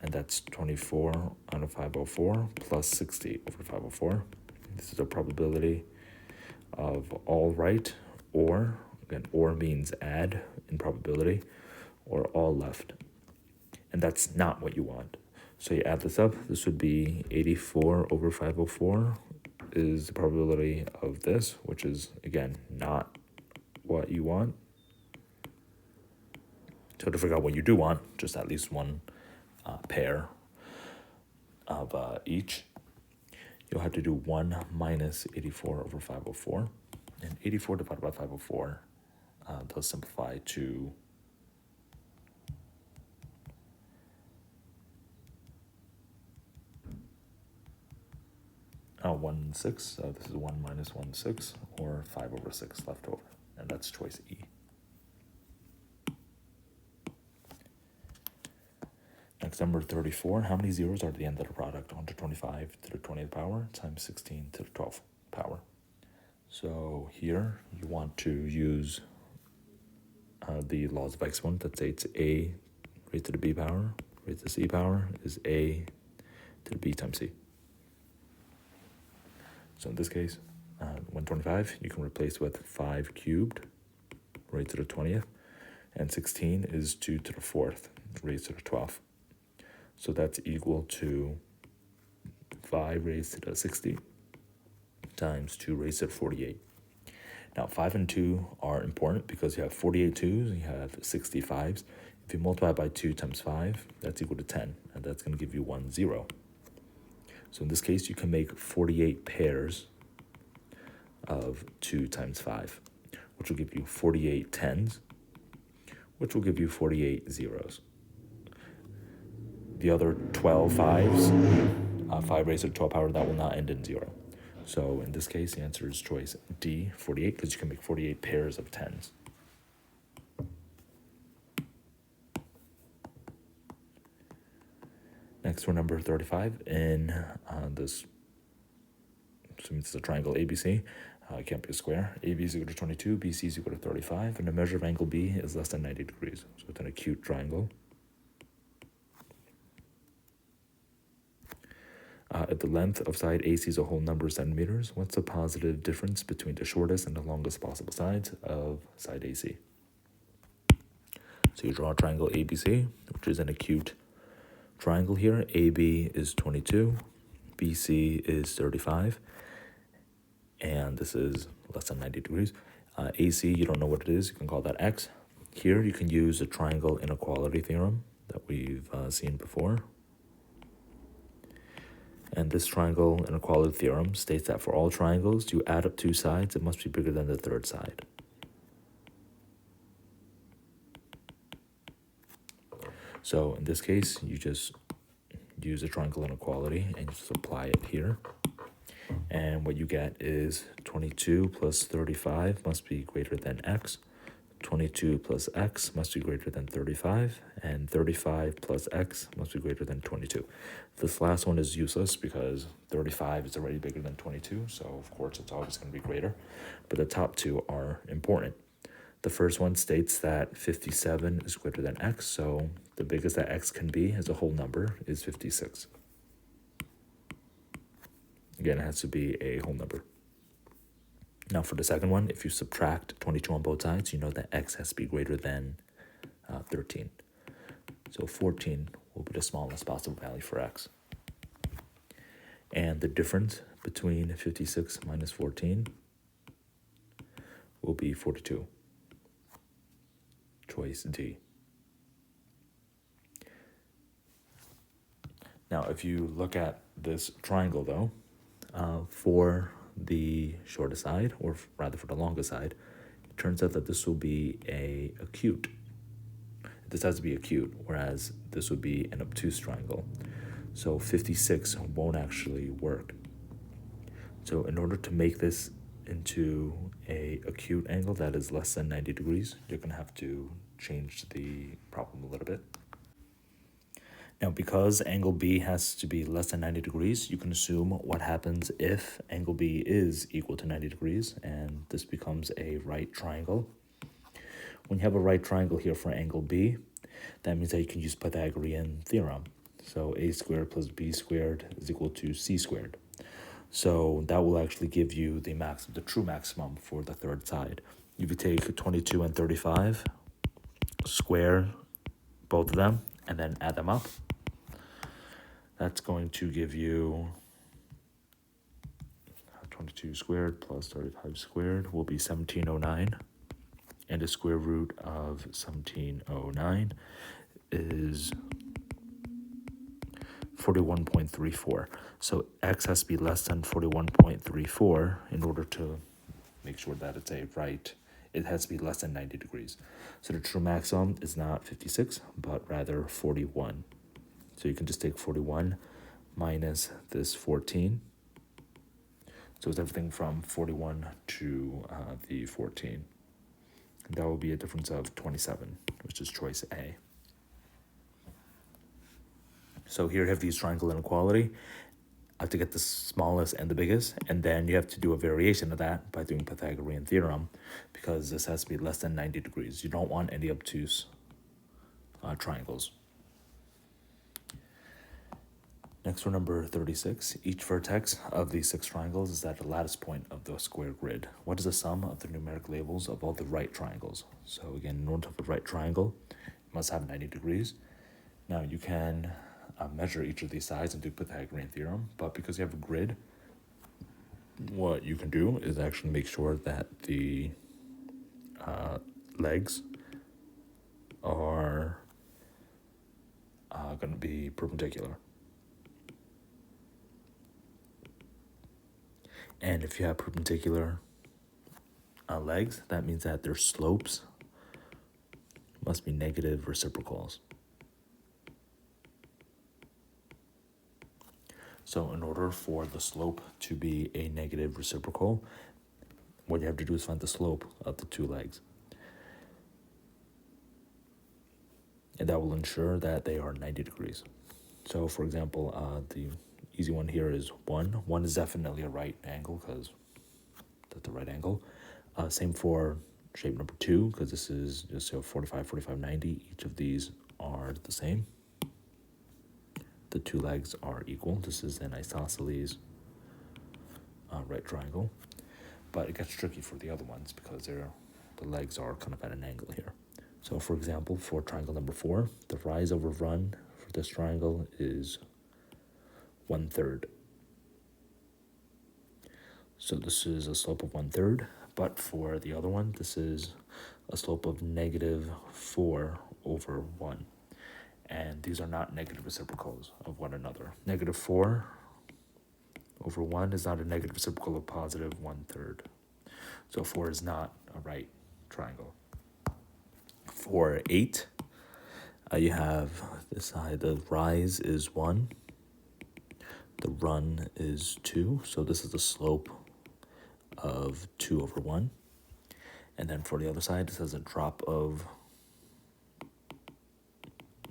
and that's 24 out of 504 plus 60 over 504. This is a probability of all right, or, again, or means add in probability, or all left. And that's not what you want. So you add this up, this would be 84 over 504 is the probability of this, which is, again, not what you want. So to figure out what you do want, just at least 1 pair of each, you'll have to do 1 minus 84 over 504. And 84 divided by 504 does simplify to 1/6. So this is 1 minus 1/6, or 5 over 6 left over. And that's choice E. Next, number 34. How many zeros are at the end of the product? 125 to the 20th power times 16 to the 12th power. So here you want to use the laws of exponent that states a raised to the b power raised to the c power is a to the b times c. So in this case, 125 you can replace with 5 cubed raised to the 20th, and 16 is 2 to the 4th raised to the 12th. So that's equal to 5 raised to the 60 times 2 raised to the 48. Now 5 and 2 are important because you have 48 2s and you have 65s. If you multiply by 2 times 5, that's equal to 10, and that's going to give you 1, 0. So in this case, you can make 48 pairs of 2 times 5, which will give you 48 tens, which will give you 48 zeros. The other 12 fives, 5 raised to the 12th power, that will not end in 0. So in this case, the answer is choice D, 48, because you can make 48 pairs of tens. Next, for number 35, in this, assuming it's a triangle ABC, it can't be a square. AB is equal to 22, BC is equal to 35, and the measure of angle B is less than 90 degrees. So it's an acute triangle. If the length of side AC is a whole number of centimeters, what's the positive difference between the shortest and the longest possible sides of side AC? So you draw a triangle ABC, which is an acute triangle here. AB is 22, BC is 35, and this is less than 90 degrees. AC, you don't know what it is, you can call that X. Here you can use the triangle inequality theorem that we've seen before. And this triangle inequality theorem states that for all triangles, you add up 2 sides, it must be bigger than the third side. So in this case, you just use the triangle inequality and you just apply it here. And what you get is 22 plus 35 must be greater than X. 22 plus X must be greater than 35, and 35 plus X must be greater than 22. This last one is useless because 35 is already bigger than 22, so of course it's always going to be greater. But the top two are important. The first one states that 57 is greater than X, so the biggest that X can be as a whole number is 56. Again, it has to be a whole number. Now for the second one, if you subtract 22 on both sides, you know that X has to be greater than 13. So 14 will be the smallest possible value for X. And the difference between 56 minus 14 will be 42. Choice D. Now, if you look at this triangle, though, for the shortest side, or rather for the longest side, it turns out that this will be a acute. This has to be acute, whereas this would be an obtuse triangle. So 56 won't actually work. So in order to make this into a acute angle that is less than 90 degrees, you're going to have to change the problem a little bit. Now, because angle B has to be less than 90 degrees, you can assume what happens if angle B is equal to 90 degrees, and this becomes a right triangle. When you have a right triangle here for angle B, that means that you can use Pythagorean theorem. So a squared plus b squared is equal to c squared. So that will actually give you the true maximum for the third side. If you take 22 and 35, square both of them, and then add them up, that's going to give you 22 squared plus 35 squared will be 1709. And the square root of 1709 is 41.34. So X has to be less than 41.34 in order to make sure that it's a right. It has to be less than 90 degrees. So the true maximum is not 56, but rather 41. So you can just take 41 minus this 14. So it's everything from 41 to the 14. And that will be a difference of 27, which is choice A. So here you have these triangle inequality to get the smallest and the biggest, and then you have to do a variation of that by doing Pythagorean theorem, because this has to be less than 90 degrees. You don't want any obtuse triangles. Next, for number 36, each vertex of these 6 triangles is at the lattice point of the square grid. What is the sum of the numeric labels of all the right triangles? So again, in order to have a right triangle, it must have 90 degrees. Now you can measure each of these sides and do Pythagorean theorem, but because you have a grid, what you can do is actually make sure that the legs are going to be perpendicular. And if you have perpendicular legs, that means that their slopes must be negative reciprocals. So in order for the slope to be a negative reciprocal, what you have to do is find the slope of the two legs. And that will ensure that they are 90 degrees. So for example, the easy one here is 1. 1 is definitely a right angle because that's a right angle. Same for shape number 2, because this is just 45, 45, 90. Each of these are the same. The two legs are equal. This is an isosceles right triangle. But it gets tricky for the other ones because the legs are kind of at an angle here. So for example, for triangle number 4, the rise over run for this triangle is 1/3. So this is a slope of 1/3, but for the other one, this is a slope of -4 over 1. And these are not negative reciprocals of one another. -4 over 1 is not a negative reciprocal of positive 1/3. So 4 is not a right triangle. For 8, you have this side, the rise is 1, the run is 2, so this is the slope of 2 over 1. And then for the other side, this has a drop of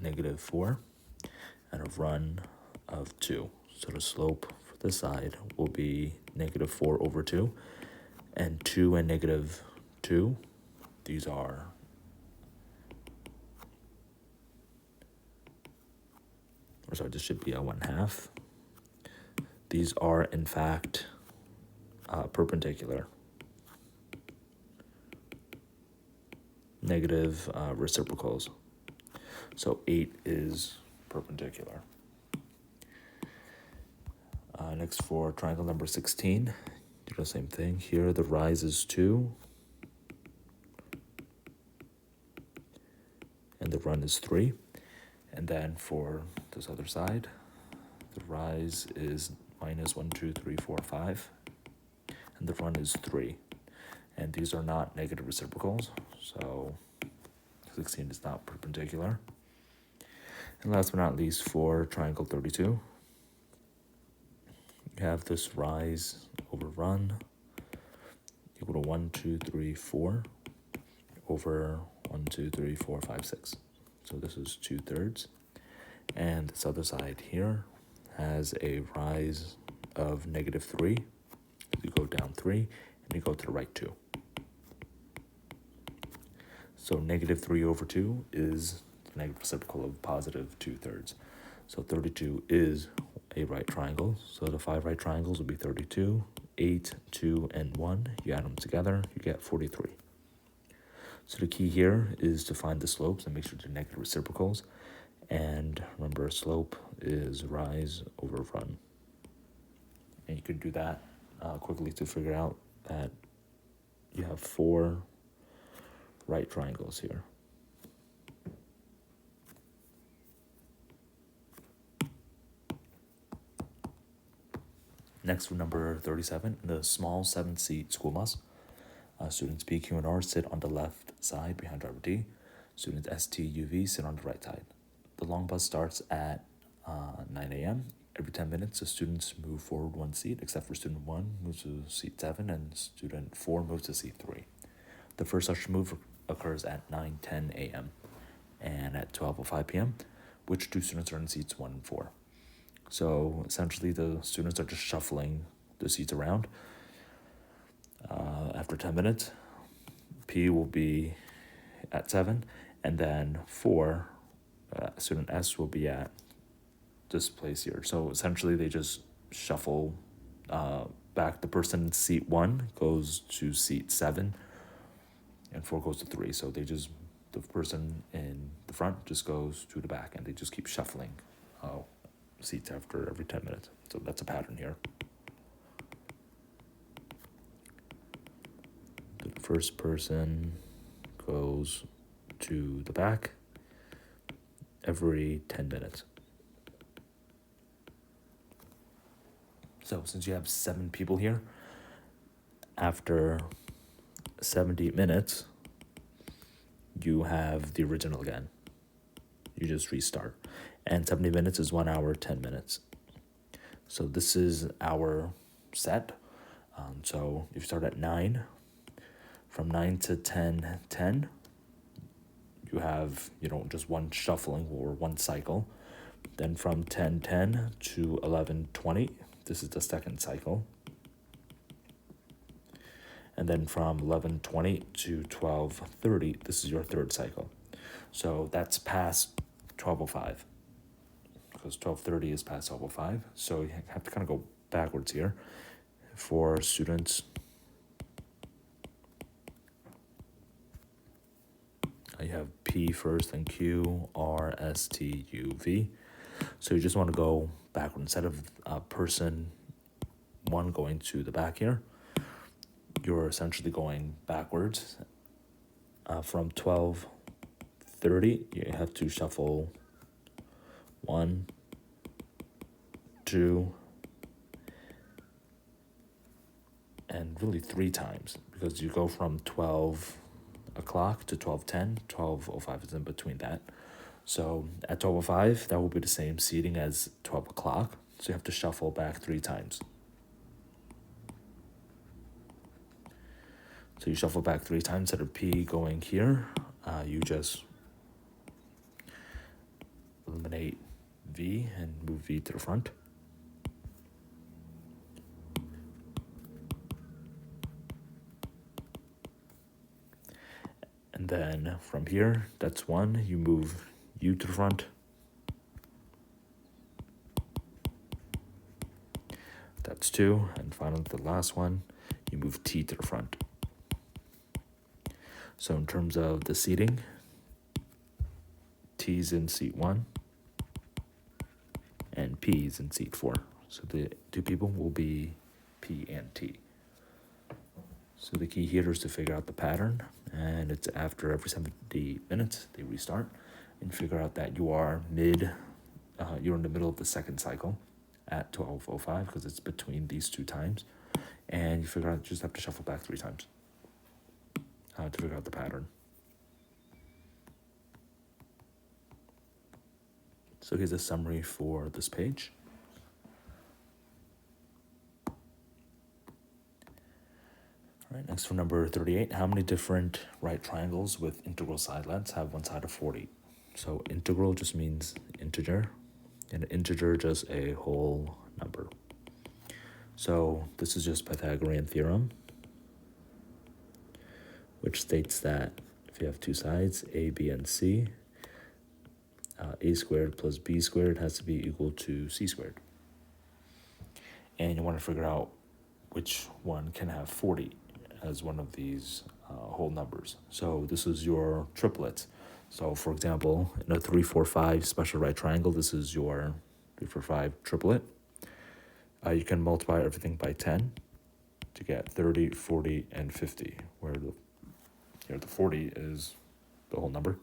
-4 and a run of 2. So the slope for this side will be -4 over 2. And 2 and -2, these are this should be a 1/2. These are, in fact, perpendicular. Negative reciprocals. So 8 is perpendicular. Next for triangle number 16, do the same thing. Here the rise is 2 and the run is 3. And then for this other side, the rise is -1, 2, 3, 4, 5, and the run is 3. And these are not negative reciprocals, so 16 is not perpendicular. And last but not least, for triangle 32, you have this rise over run equal to 1, 2, 3, 4 over 1, 2, 3, 4, 5, 6. So this is 2/3. And this other side here has a rise of -3. You go down 3 and you go to the right 2. So -3 over 2 is the negative reciprocal of positive 2/3. So 32 is a right triangle. So the 5 right triangles will be 32, 8, 2, and 1. You add them together, you get 43. So the key here is to find the slopes and make sure they're negative reciprocals. And remember, slope is rise over run. And you can do that quickly to figure out that you have 4 right triangles here. Next, for number 37, in the small 7-seat school bus, students P, Q, and R sit on the left side behind driver D. Students S, T, U, V sit on the right side. The long bus starts at 9 a.m. Every 10 minutes, the students move forward 1 seat, except for student 1 moves to seat 7 and student 4 moves to seat 3. The first such move occurs at 9:10 a.m. and at 12:05 p.m., which 2 students are in seats 1 and 4. So essentially, the students are just shuffling the seats around. After 10 minutes, P will be at 7, and then 4, student S will be at this place here. So essentially, they just shuffle back. The person in seat 1 goes to seat 7, and 4 goes to 3. So the person in the front just goes to the back, and they just keep shuffling seats after every 10 minutes. So that's a pattern here. The first person goes to the back. every 10 minutes. So since you have 7 people here, after 70 minutes, you have the original again. You just restart. And 70 minutes is 1 hour, 10 minutes. So this is our set. So if you start at 9, from 9 to 10, you have, just one shuffling or one cycle. Then from 10:10 to 11:20, this is the second cycle. And then from 11:20 to 12:30, this is your third cycle. So that's past 12:05, because 12:30 is past 12:05. So you have to kind of go backwards here. For students, you have P first, then Q, R, S, T, U, V. So you just want to go backward. Instead of person 1 going to the back here, you're essentially going backwards. From 12:30, you have to shuffle 1, 2, and really 3 times, because you go from 12 o'clock to 12:10. 12:05 is in between that. So at 12:05, that will be the same seating as 12 o'clock. So you have to shuffle back 3 times. So you shuffle back 3 times. Instead of P going here, you just eliminate V and move V to the front. And then from here, that's 1, you move U to the front. That's 2, and finally the last one, you move T to the front. So in terms of the seating, T's in seat 1, and P's in seat 4. So the 2 people will be P and T. So the key here is to figure out the pattern, and it's after every 70 minutes, they restart, and figure out that you're in the middle of the second cycle at 12:05, because it's between these 2 times, and you figure out you just have to shuffle back 3 times to figure out the pattern. So here's a summary for this page. All right, next for number 38, how many different right triangles with integral side lengths have one side of 40? So integral just means integer, and integer just a whole number. So this is just Pythagorean theorem, which states that if you have 2 sides, A, B, and C, A squared plus B squared has to be equal to C squared. And you want to figure out which one can have 40 as one of these whole numbers. So this is your triplets. So for example, in a 3, 4, 5 special right triangle, this is your 3, 4, 5 triplet. You can multiply everything by 10 to get 30, 40, and 50, where the 40 is the whole number.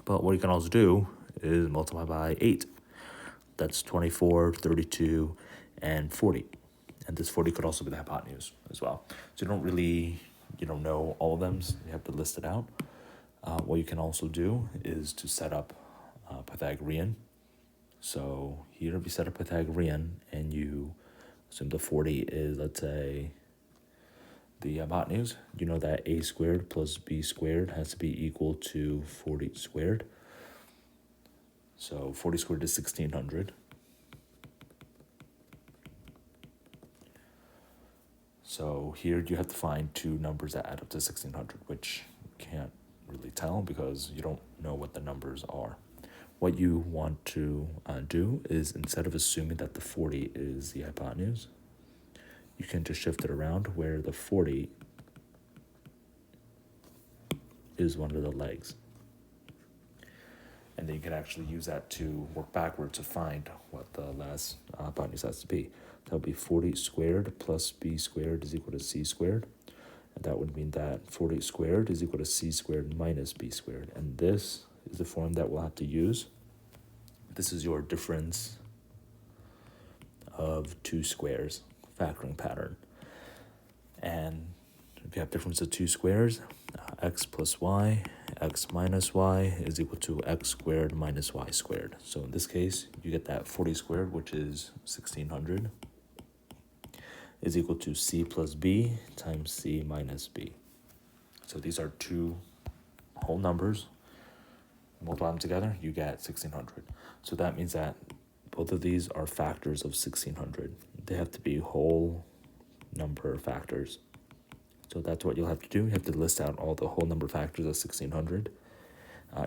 But what you can also do is multiply by 8. That's 24, 32, and 40. And this 40 could also be the hypotenuse as well. So you don't really, know all of them. So you have to list it out. What you can also do is to set up Pythagorean. So here if you set up Pythagorean and you assume the 40 is, let's say, the hypotenuse, you know that A squared plus B squared has to be equal to 40 squared. So 40 squared is 1600. So here you have to find 2 numbers that add up to 1600, which you can't really tell because you don't know what the numbers are. What you want to do is, instead of assuming that the 40 is the hypotenuse, you can just shift it around where the 40 is one of the legs. And then you can actually use that to work backward to find what the last hypotenuse has to be. That would be 40 squared plus B squared is equal to C squared. And that would mean that 40 squared is equal to C squared minus B squared. And this is the form that we'll have to use this is your difference of two squares factoring pattern. And if you have difference of two squares, x plus y, x minus y is equal to x squared minus y squared. So in this case, you get that 40 squared, which is 1600, is equal to c plus b times c minus b. So these are two whole numbers. Multiply them together, you get 1600. So that means that both of these are factors of 1600. They have to be whole number factors. So that's what you'll have to do. You have to list out all the whole number factors of 1600.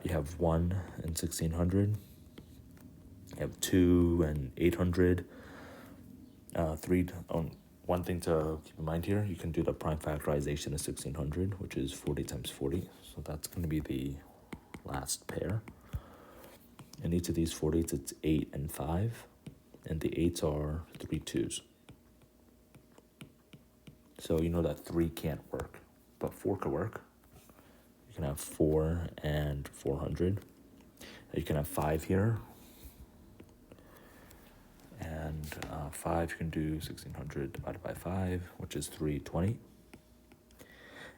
You have 1 and 1600. You have 2 and 800. 3. One thing to keep in mind here, you can do the prime factorization of 1600, which is 40 times 40. So that's going to be the last pair. In each of these 40s, it's 8 and 5. And the 8s are 3 2s. So you know that 3 can't work, but 4 could work. You can have 4 and 400. You can have 5 here. And 5, you can do 1600 divided by 5, which is 320.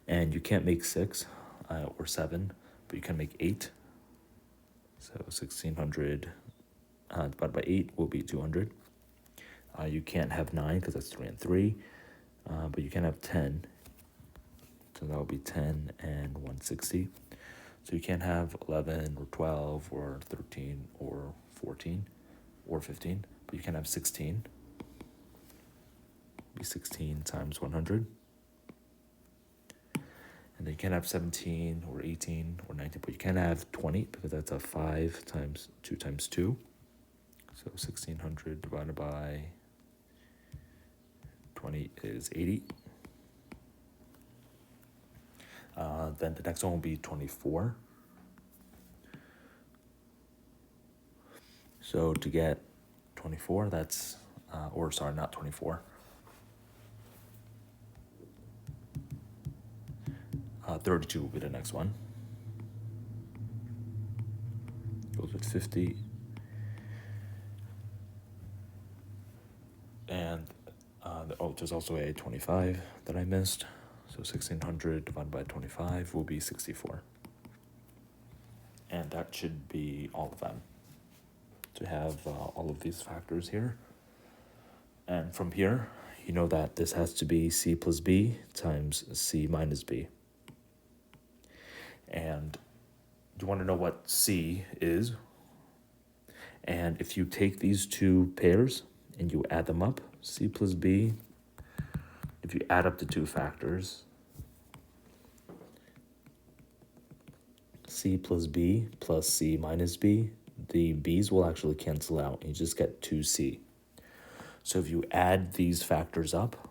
And you can't make 6 or 7, but you can make 8. So 1600 divided by 8 will be 200. You can't have 9 because that's 3 and 3. But you can have 10, so that will be 10 and 160. So you can't have 11 or 12 or 13 or 14 or 15, but you can have 16. Be 16 times 100. And then you can't have 17 or 18 or 19, but you can have 20 because that's a 5 times 2 times 2. So 1600 divided by 20 is 80. Then the next one will be 24. So to get 24, that's, not 24. 32 will be the next one. Goes with 50. And there's also a 25 that I missed. So 1600 divided by 25 will be 64. And that should be all of them. To have all of these factors here. And from here, you know that this has to be c plus b times c minus b. And you want to know what c is. And if you take these two pairs and you add them up, c plus b, if you add up the two factors, c plus b plus c minus b, the b's will actually cancel out and you just get 2c. So if you add these factors up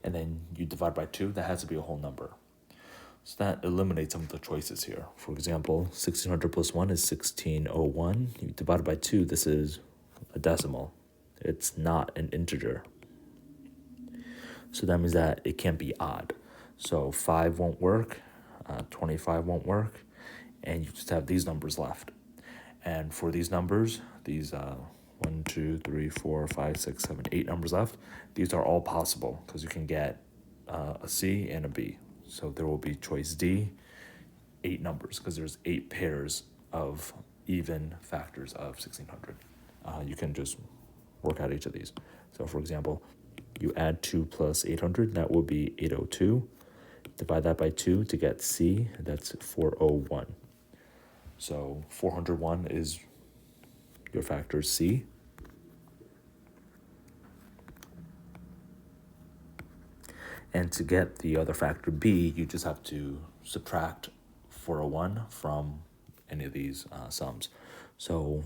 and then you divide by 2, that has to be a whole number. So that eliminates some of the choices here. For example, 1600 plus 1 is 1601. You divide it by 2, this is a decimal. It's not an integer. So that means that it can't be odd. So 5 won't work, 25 won't work, and you just have these numbers left. And for these numbers, these 1, 2, 3, 4, 5, 6, 7, 8 numbers left, these are all possible because you can get a C and a B. So there will be choice D, 8 numbers, because there's 8 pairs of even factors of 1600. You can just work out each of these. So for example, you add 2 plus 800, that will be 802. Divide that by 2 to get C, that's 401. So 401 is your factor C. And to get the other factor B, you just have to subtract 401 from any of these sums. So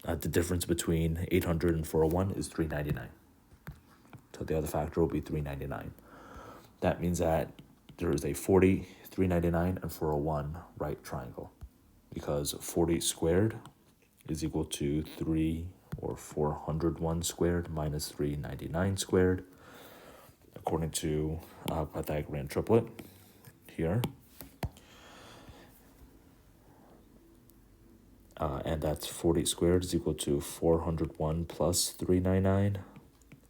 the difference between 800 and 401 is 399. So the other factor will be 399. That means that there is a 40, 399, and 401 right triangle, because 40 squared is equal to 3 or 401 squared minus 399 squared, according to Pythagorean triplet here. and that's 40 squared is equal to 401 plus 399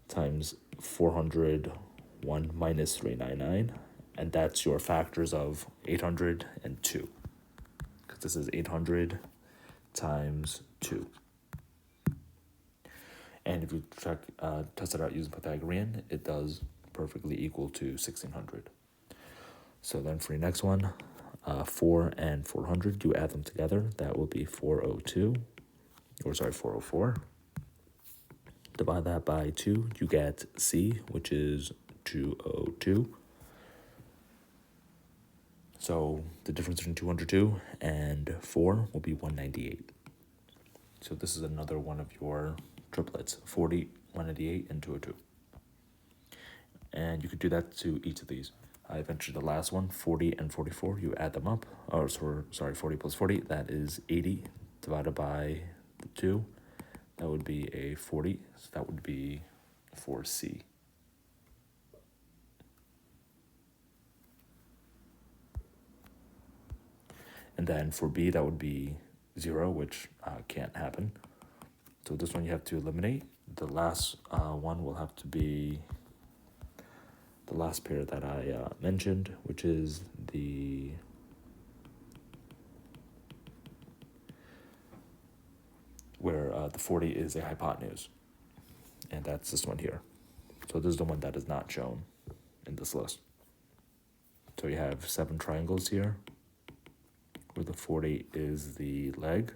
times 401 minus 399, and that's your factors of 802, because this is 800 times 2. And if you test it out using Pythagorean, it does perfectly equal to 1600. So then for your next one, 4 and 400, you add them together. That will be 404. Divide that by 2, you get C, which is 202. So the difference between 202 and 4 will be 198. So this is another one of your triplets, 40, 198, and 202. And you could do that to each of these. Eventually the last one, 40 and 44, you add them up. 40 plus 40, that is 80 divided by the 2. That would be a 40, so that would be 4C. And then for B, that would be 0, which can't happen. So this one you have to eliminate. The last one will have to be the last pair that I mentioned, which is where the 40 is a hypotenuse. And that's this one here. So this is the one that is not shown in this list. So you have 7 triangles here, where the 40 is the leg,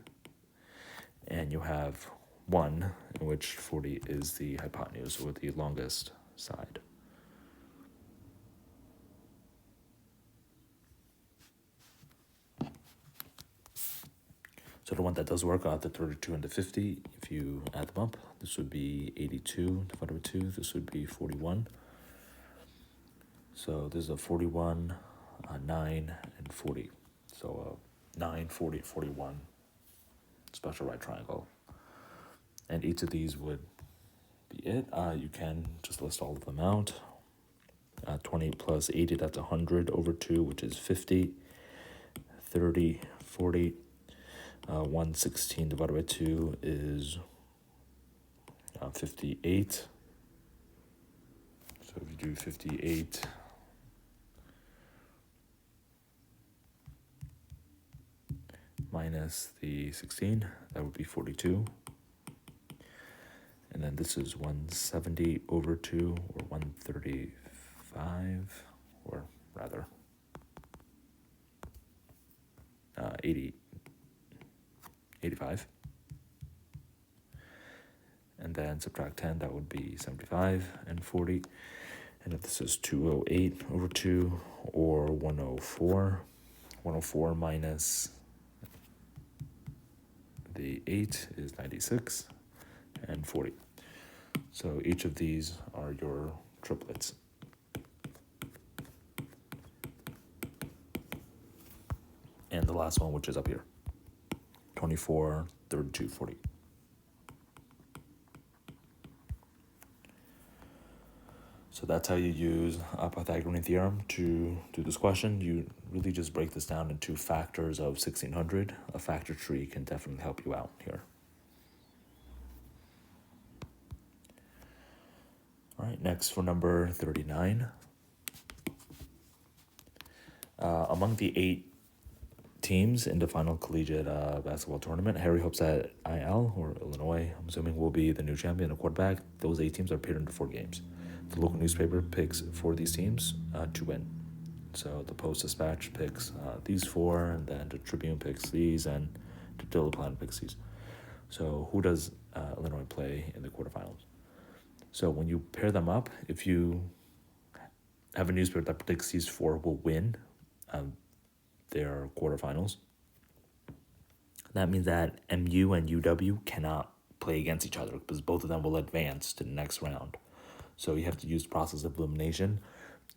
and you have one in which 40 is the hypotenuse, or the longest side. So the one that does work out, the 32 and the 50, if you add them up, this would be 82 divided by 2, this would be 41. So this is a 41, 9, and 40. So 9, 40, 41 special right triangle. And each of these would be it. You can just list all of them out. 20 plus 80, that's 100 over 2, which is 50. 30, 40. 116 divided by 2 is 58. So if you do 58 minus the 16, that would be 42. And then this is 170 over 2, or 135, or rather 85. And then subtract 10, that would be 75, and 40. And if this is 208 over 2, or 104, 104 minus the 8 is 96, and 40. So each of these are your triplets. And the last one, which is up here, 24, 32, 40. So that's how you use a Pythagorean theorem to do this question. You really just break this down into factors of 1600. A factor tree can definitely help you out here. All right, next for number 39. Among the 8 teams in the final collegiate basketball tournament, Harry hopes that IL, or Illinois, I'm assuming, will be the new champion of quarterback. Those 8 teams are paired into 4 games. The local newspaper picks 4 of these teams to win. So the Post-Dispatch picks these 4, and then the Tribune picks these, and the Daily Planet picks these. So who does Illinois play in the quarterfinals? So when you pair them up, if you have a newspaper that predicts these 4 will win their quarterfinals, that means that MU and UW cannot play against each other, because both of them will advance to the next round. So you have to use the process of elimination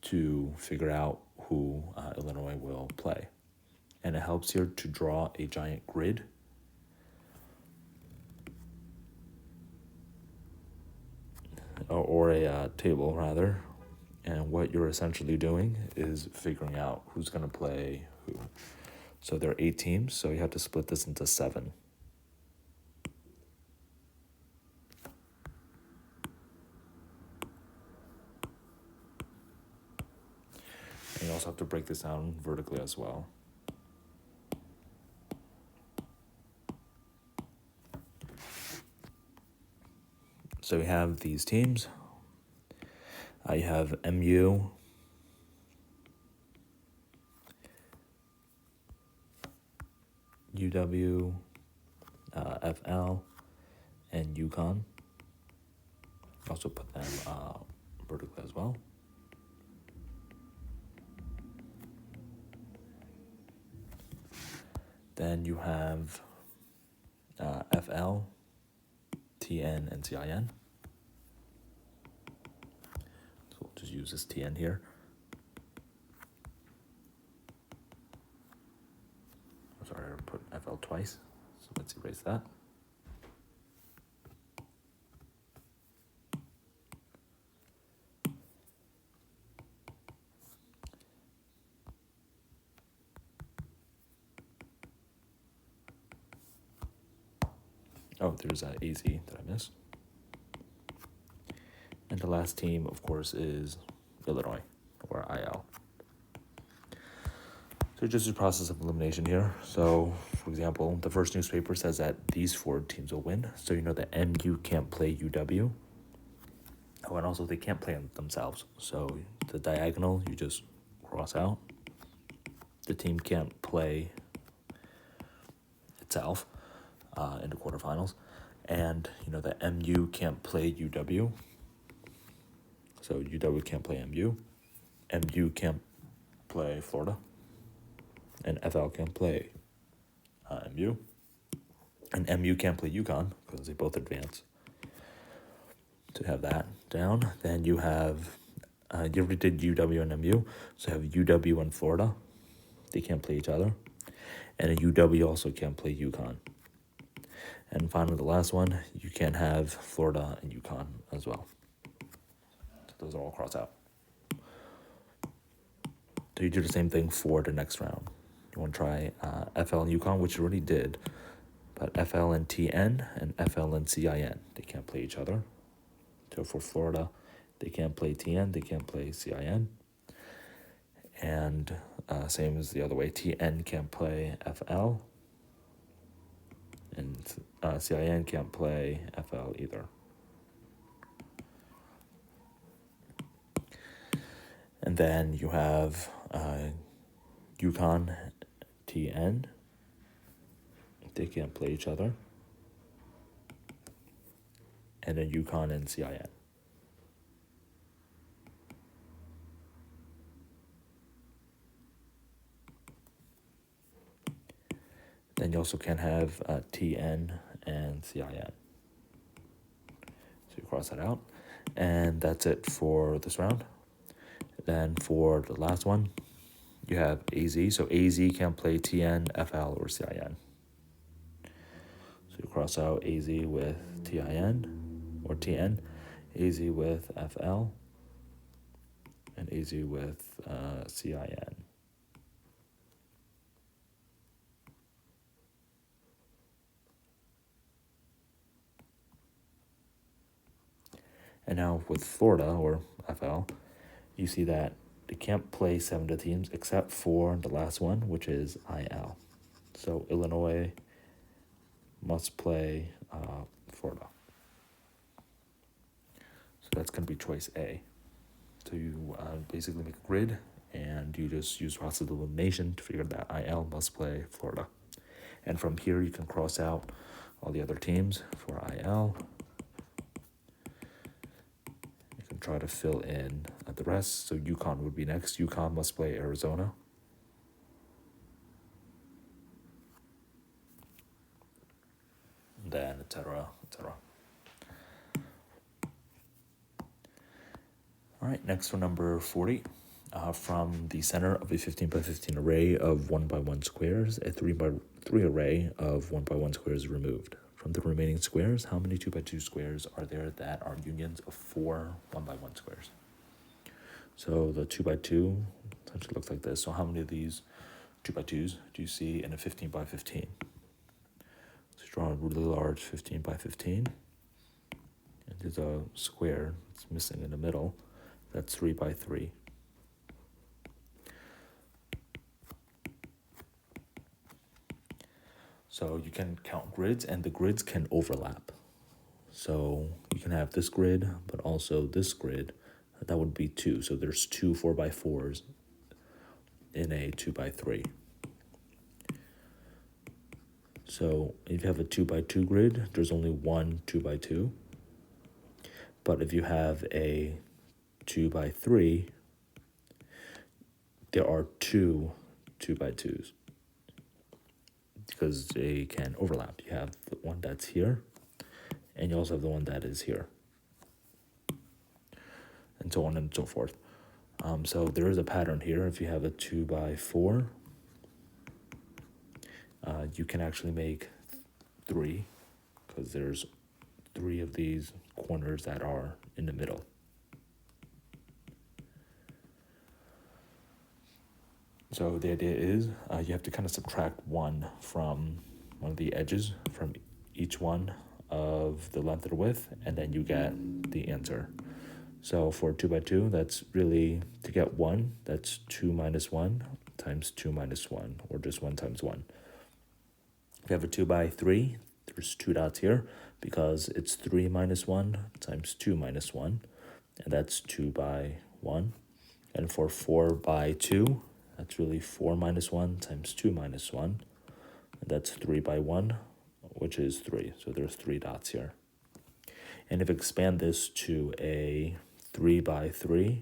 to figure out who Illinois will play. And it helps here to draw a giant grid. Or a table, rather. And what you're essentially doing is figuring out who's going to play who. So there are 8 teams, so you have to split this into 7. also have to break this down vertically as well. So we have these teams. You have MU, UW, FL, and UConn. Also put them vertically as well. Then you have FL, TN, and CIN. So we'll just use this TN here. Sorry, I put FL twice. So let's erase that. Oh, there's AZ that I missed. And the last team, of course, is Illinois, or IL. So just a process of elimination here. So, for example, the first newspaper says that these 4 teams will win. So you know that MU can't play UW. Oh, and also they can't play themselves. So the diagonal, you just cross out. The team can't play itself in the quarterfinals. And you know that MU can't play UW. So UW can't play MU. MU can't play Florida. And FL can't play MU. And MU can't play UConn because they both advance. To have that down, then you have, you already did UW and MU, so you have UW and Florida. They can't play each other. And a UW also can't play UConn. And finally, the last one, you can't have Florida and UConn as well. So those are all crossed out. So you do the same thing for the next round. You want to try FL and UConn, which you already did, but FL and TN and FL and CIN, they can't play each other. So for Florida, they can't play TN, they can't play CIN. And same as the other way, TN can't play FL, and CIN can't play FL either. And then you have UConn, TN, they can't play each other. And then UConn and CIN. Then you also can have TN and CIN. So you cross that out. And that's it for this round. Then for the last one, you have AZ. So AZ can't play TN, FL, or CIN. So you cross out AZ with TIN or TN, AZ with FL, and AZ with CIN. And now with Florida, or FL, you see that they can't play 7 of the teams except for the last one, which is IL. So Illinois must play Florida. So that's going to be choice A. So you basically make a grid, and you just use process of elimination to figure that IL must play Florida. And from here, you can cross out all the other teams for IL. You can try to fill in the rest. So UConn would be next. UConn must play Arizona. Then, etc., etc. All right, next for number 40. From the center of a 15 by 15 array of 1 by 1 squares, a 3 by 3 array of 1 by 1 squares is removed. From the remaining squares, how many 2 by 2 squares are there that are unions of 4 1 by 1 squares? So the 2 by 2 essentially looks like this. So how many of these 2 by 2s do you see in a 15 by 15? So draw a really large 15 by 15. And there's a square that's missing in the middle. That's 3 by 3. So you can count grids, and the grids can overlap. So you can have this grid, but also this grid. That would be 2. So there's 2 4x4s in a 2x3. So if you have a 2x2 grid, there's only one 2x2. But if you have a 2x3, there are two 2x2s because they can overlap. You have the one that's here, and you also have the one that is here, and so on and so forth. So there is a pattern here. If you have a 2x4, you can actually make 3 because there's 3 of these corners that are in the middle. So the idea is you have to kind of subtract 1 from one of the edges from each one of the length or width, and then you get the answer. So for 2x2, that's really, to get 1, that's 2 minus 1 times 2 minus 1, or just 1 times 1. If you have a 2x3, there's 2 dots here because it's 3 minus 1 times 2 minus 1, and that's 2 by 1. And for 4x2, that's really 4 minus 1 times 2 minus 1, and that's 3 by 1, which is 3. So there's 3 dots here. And if you expand this to a 3x3,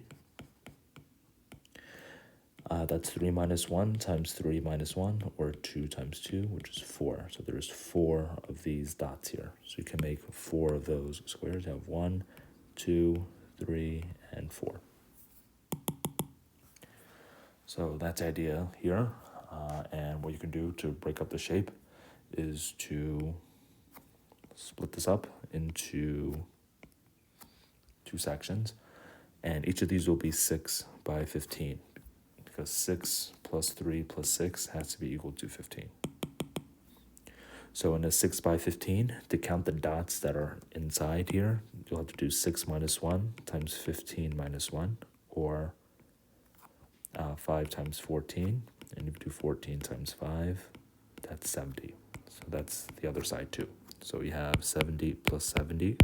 that's 3 minus 1 times 3 minus 1, or 2 times 2, which is 4. So there's 4 of these dots here. So you can make 4 of those squares. You have 1, 2, 3, and 4. So that's the idea here. And what you can do to break up the shape is to split this up into 2 sections. And each of these will be 6 by 15. Because 6 plus 3 plus 6 has to be equal to 15. So in a 6 by 15, to count the dots that are inside here, you'll have to do 6 minus 1 times 15 minus 1, or 5 times 14. And if you do 14 times 5, that's 70. So that's the other side too. So you have 70 plus 70,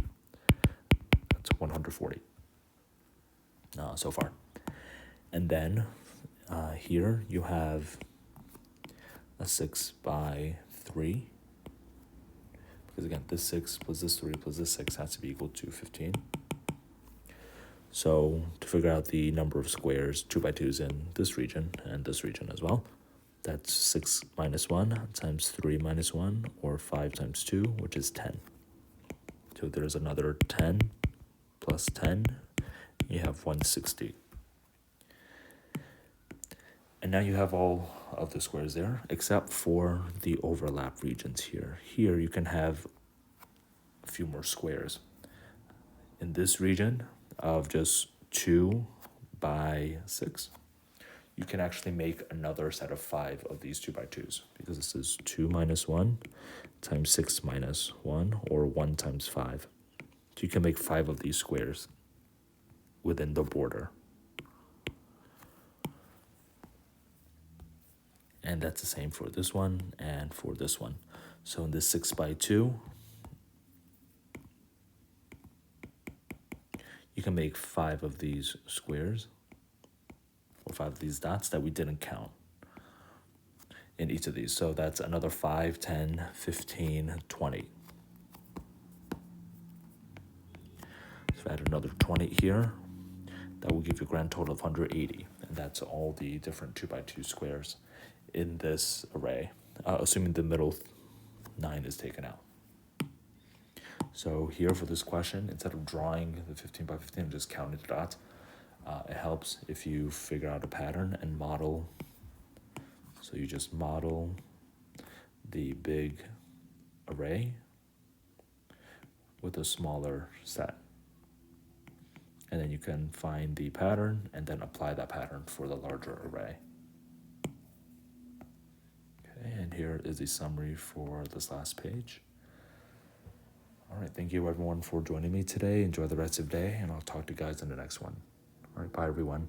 that's 140 so far. And then here you have a 6 by 3, because again, this 6 plus this 3 plus this 6 has to be equal to 15. So to figure out the number of squares, 2 by 2s in this region and this region as well, that's 6 minus 1 times 3 minus 1, or 5 times 2, which is 10. So there's another 10 plus 10, you have 160. And now you have all of the squares there, except for the overlap regions here. Here you can have a few more squares. In this region of just 2 by 6, you can actually make another set of 5 of these 2 by 2s, because this is 2 minus 1 times 6 minus 1, or 1 times 5. So you can make 5 of these squares within the border. And that's the same for this one and for this one. So in this 6 by 2, you can make 5 of these squares, or 5 of these dots that we didn't count in each of these. So that's another 5, 10, 15, 20. So add another 20 here. That will give you a grand total of 180. And that's all the different 2 by 2 squares in this array, assuming the middle 9 is taken out. So here for this question, instead of drawing the 15 by 15 and just counting the dots, it helps if you figure out a pattern and model. So you just model the big array with a smaller set. And then you can find the pattern and then apply that pattern for the larger array. And here is a summary for this last page. All right, thank you everyone for joining me today. Enjoy the rest of the day, and I'll talk to you guys in the next one. All right, bye everyone.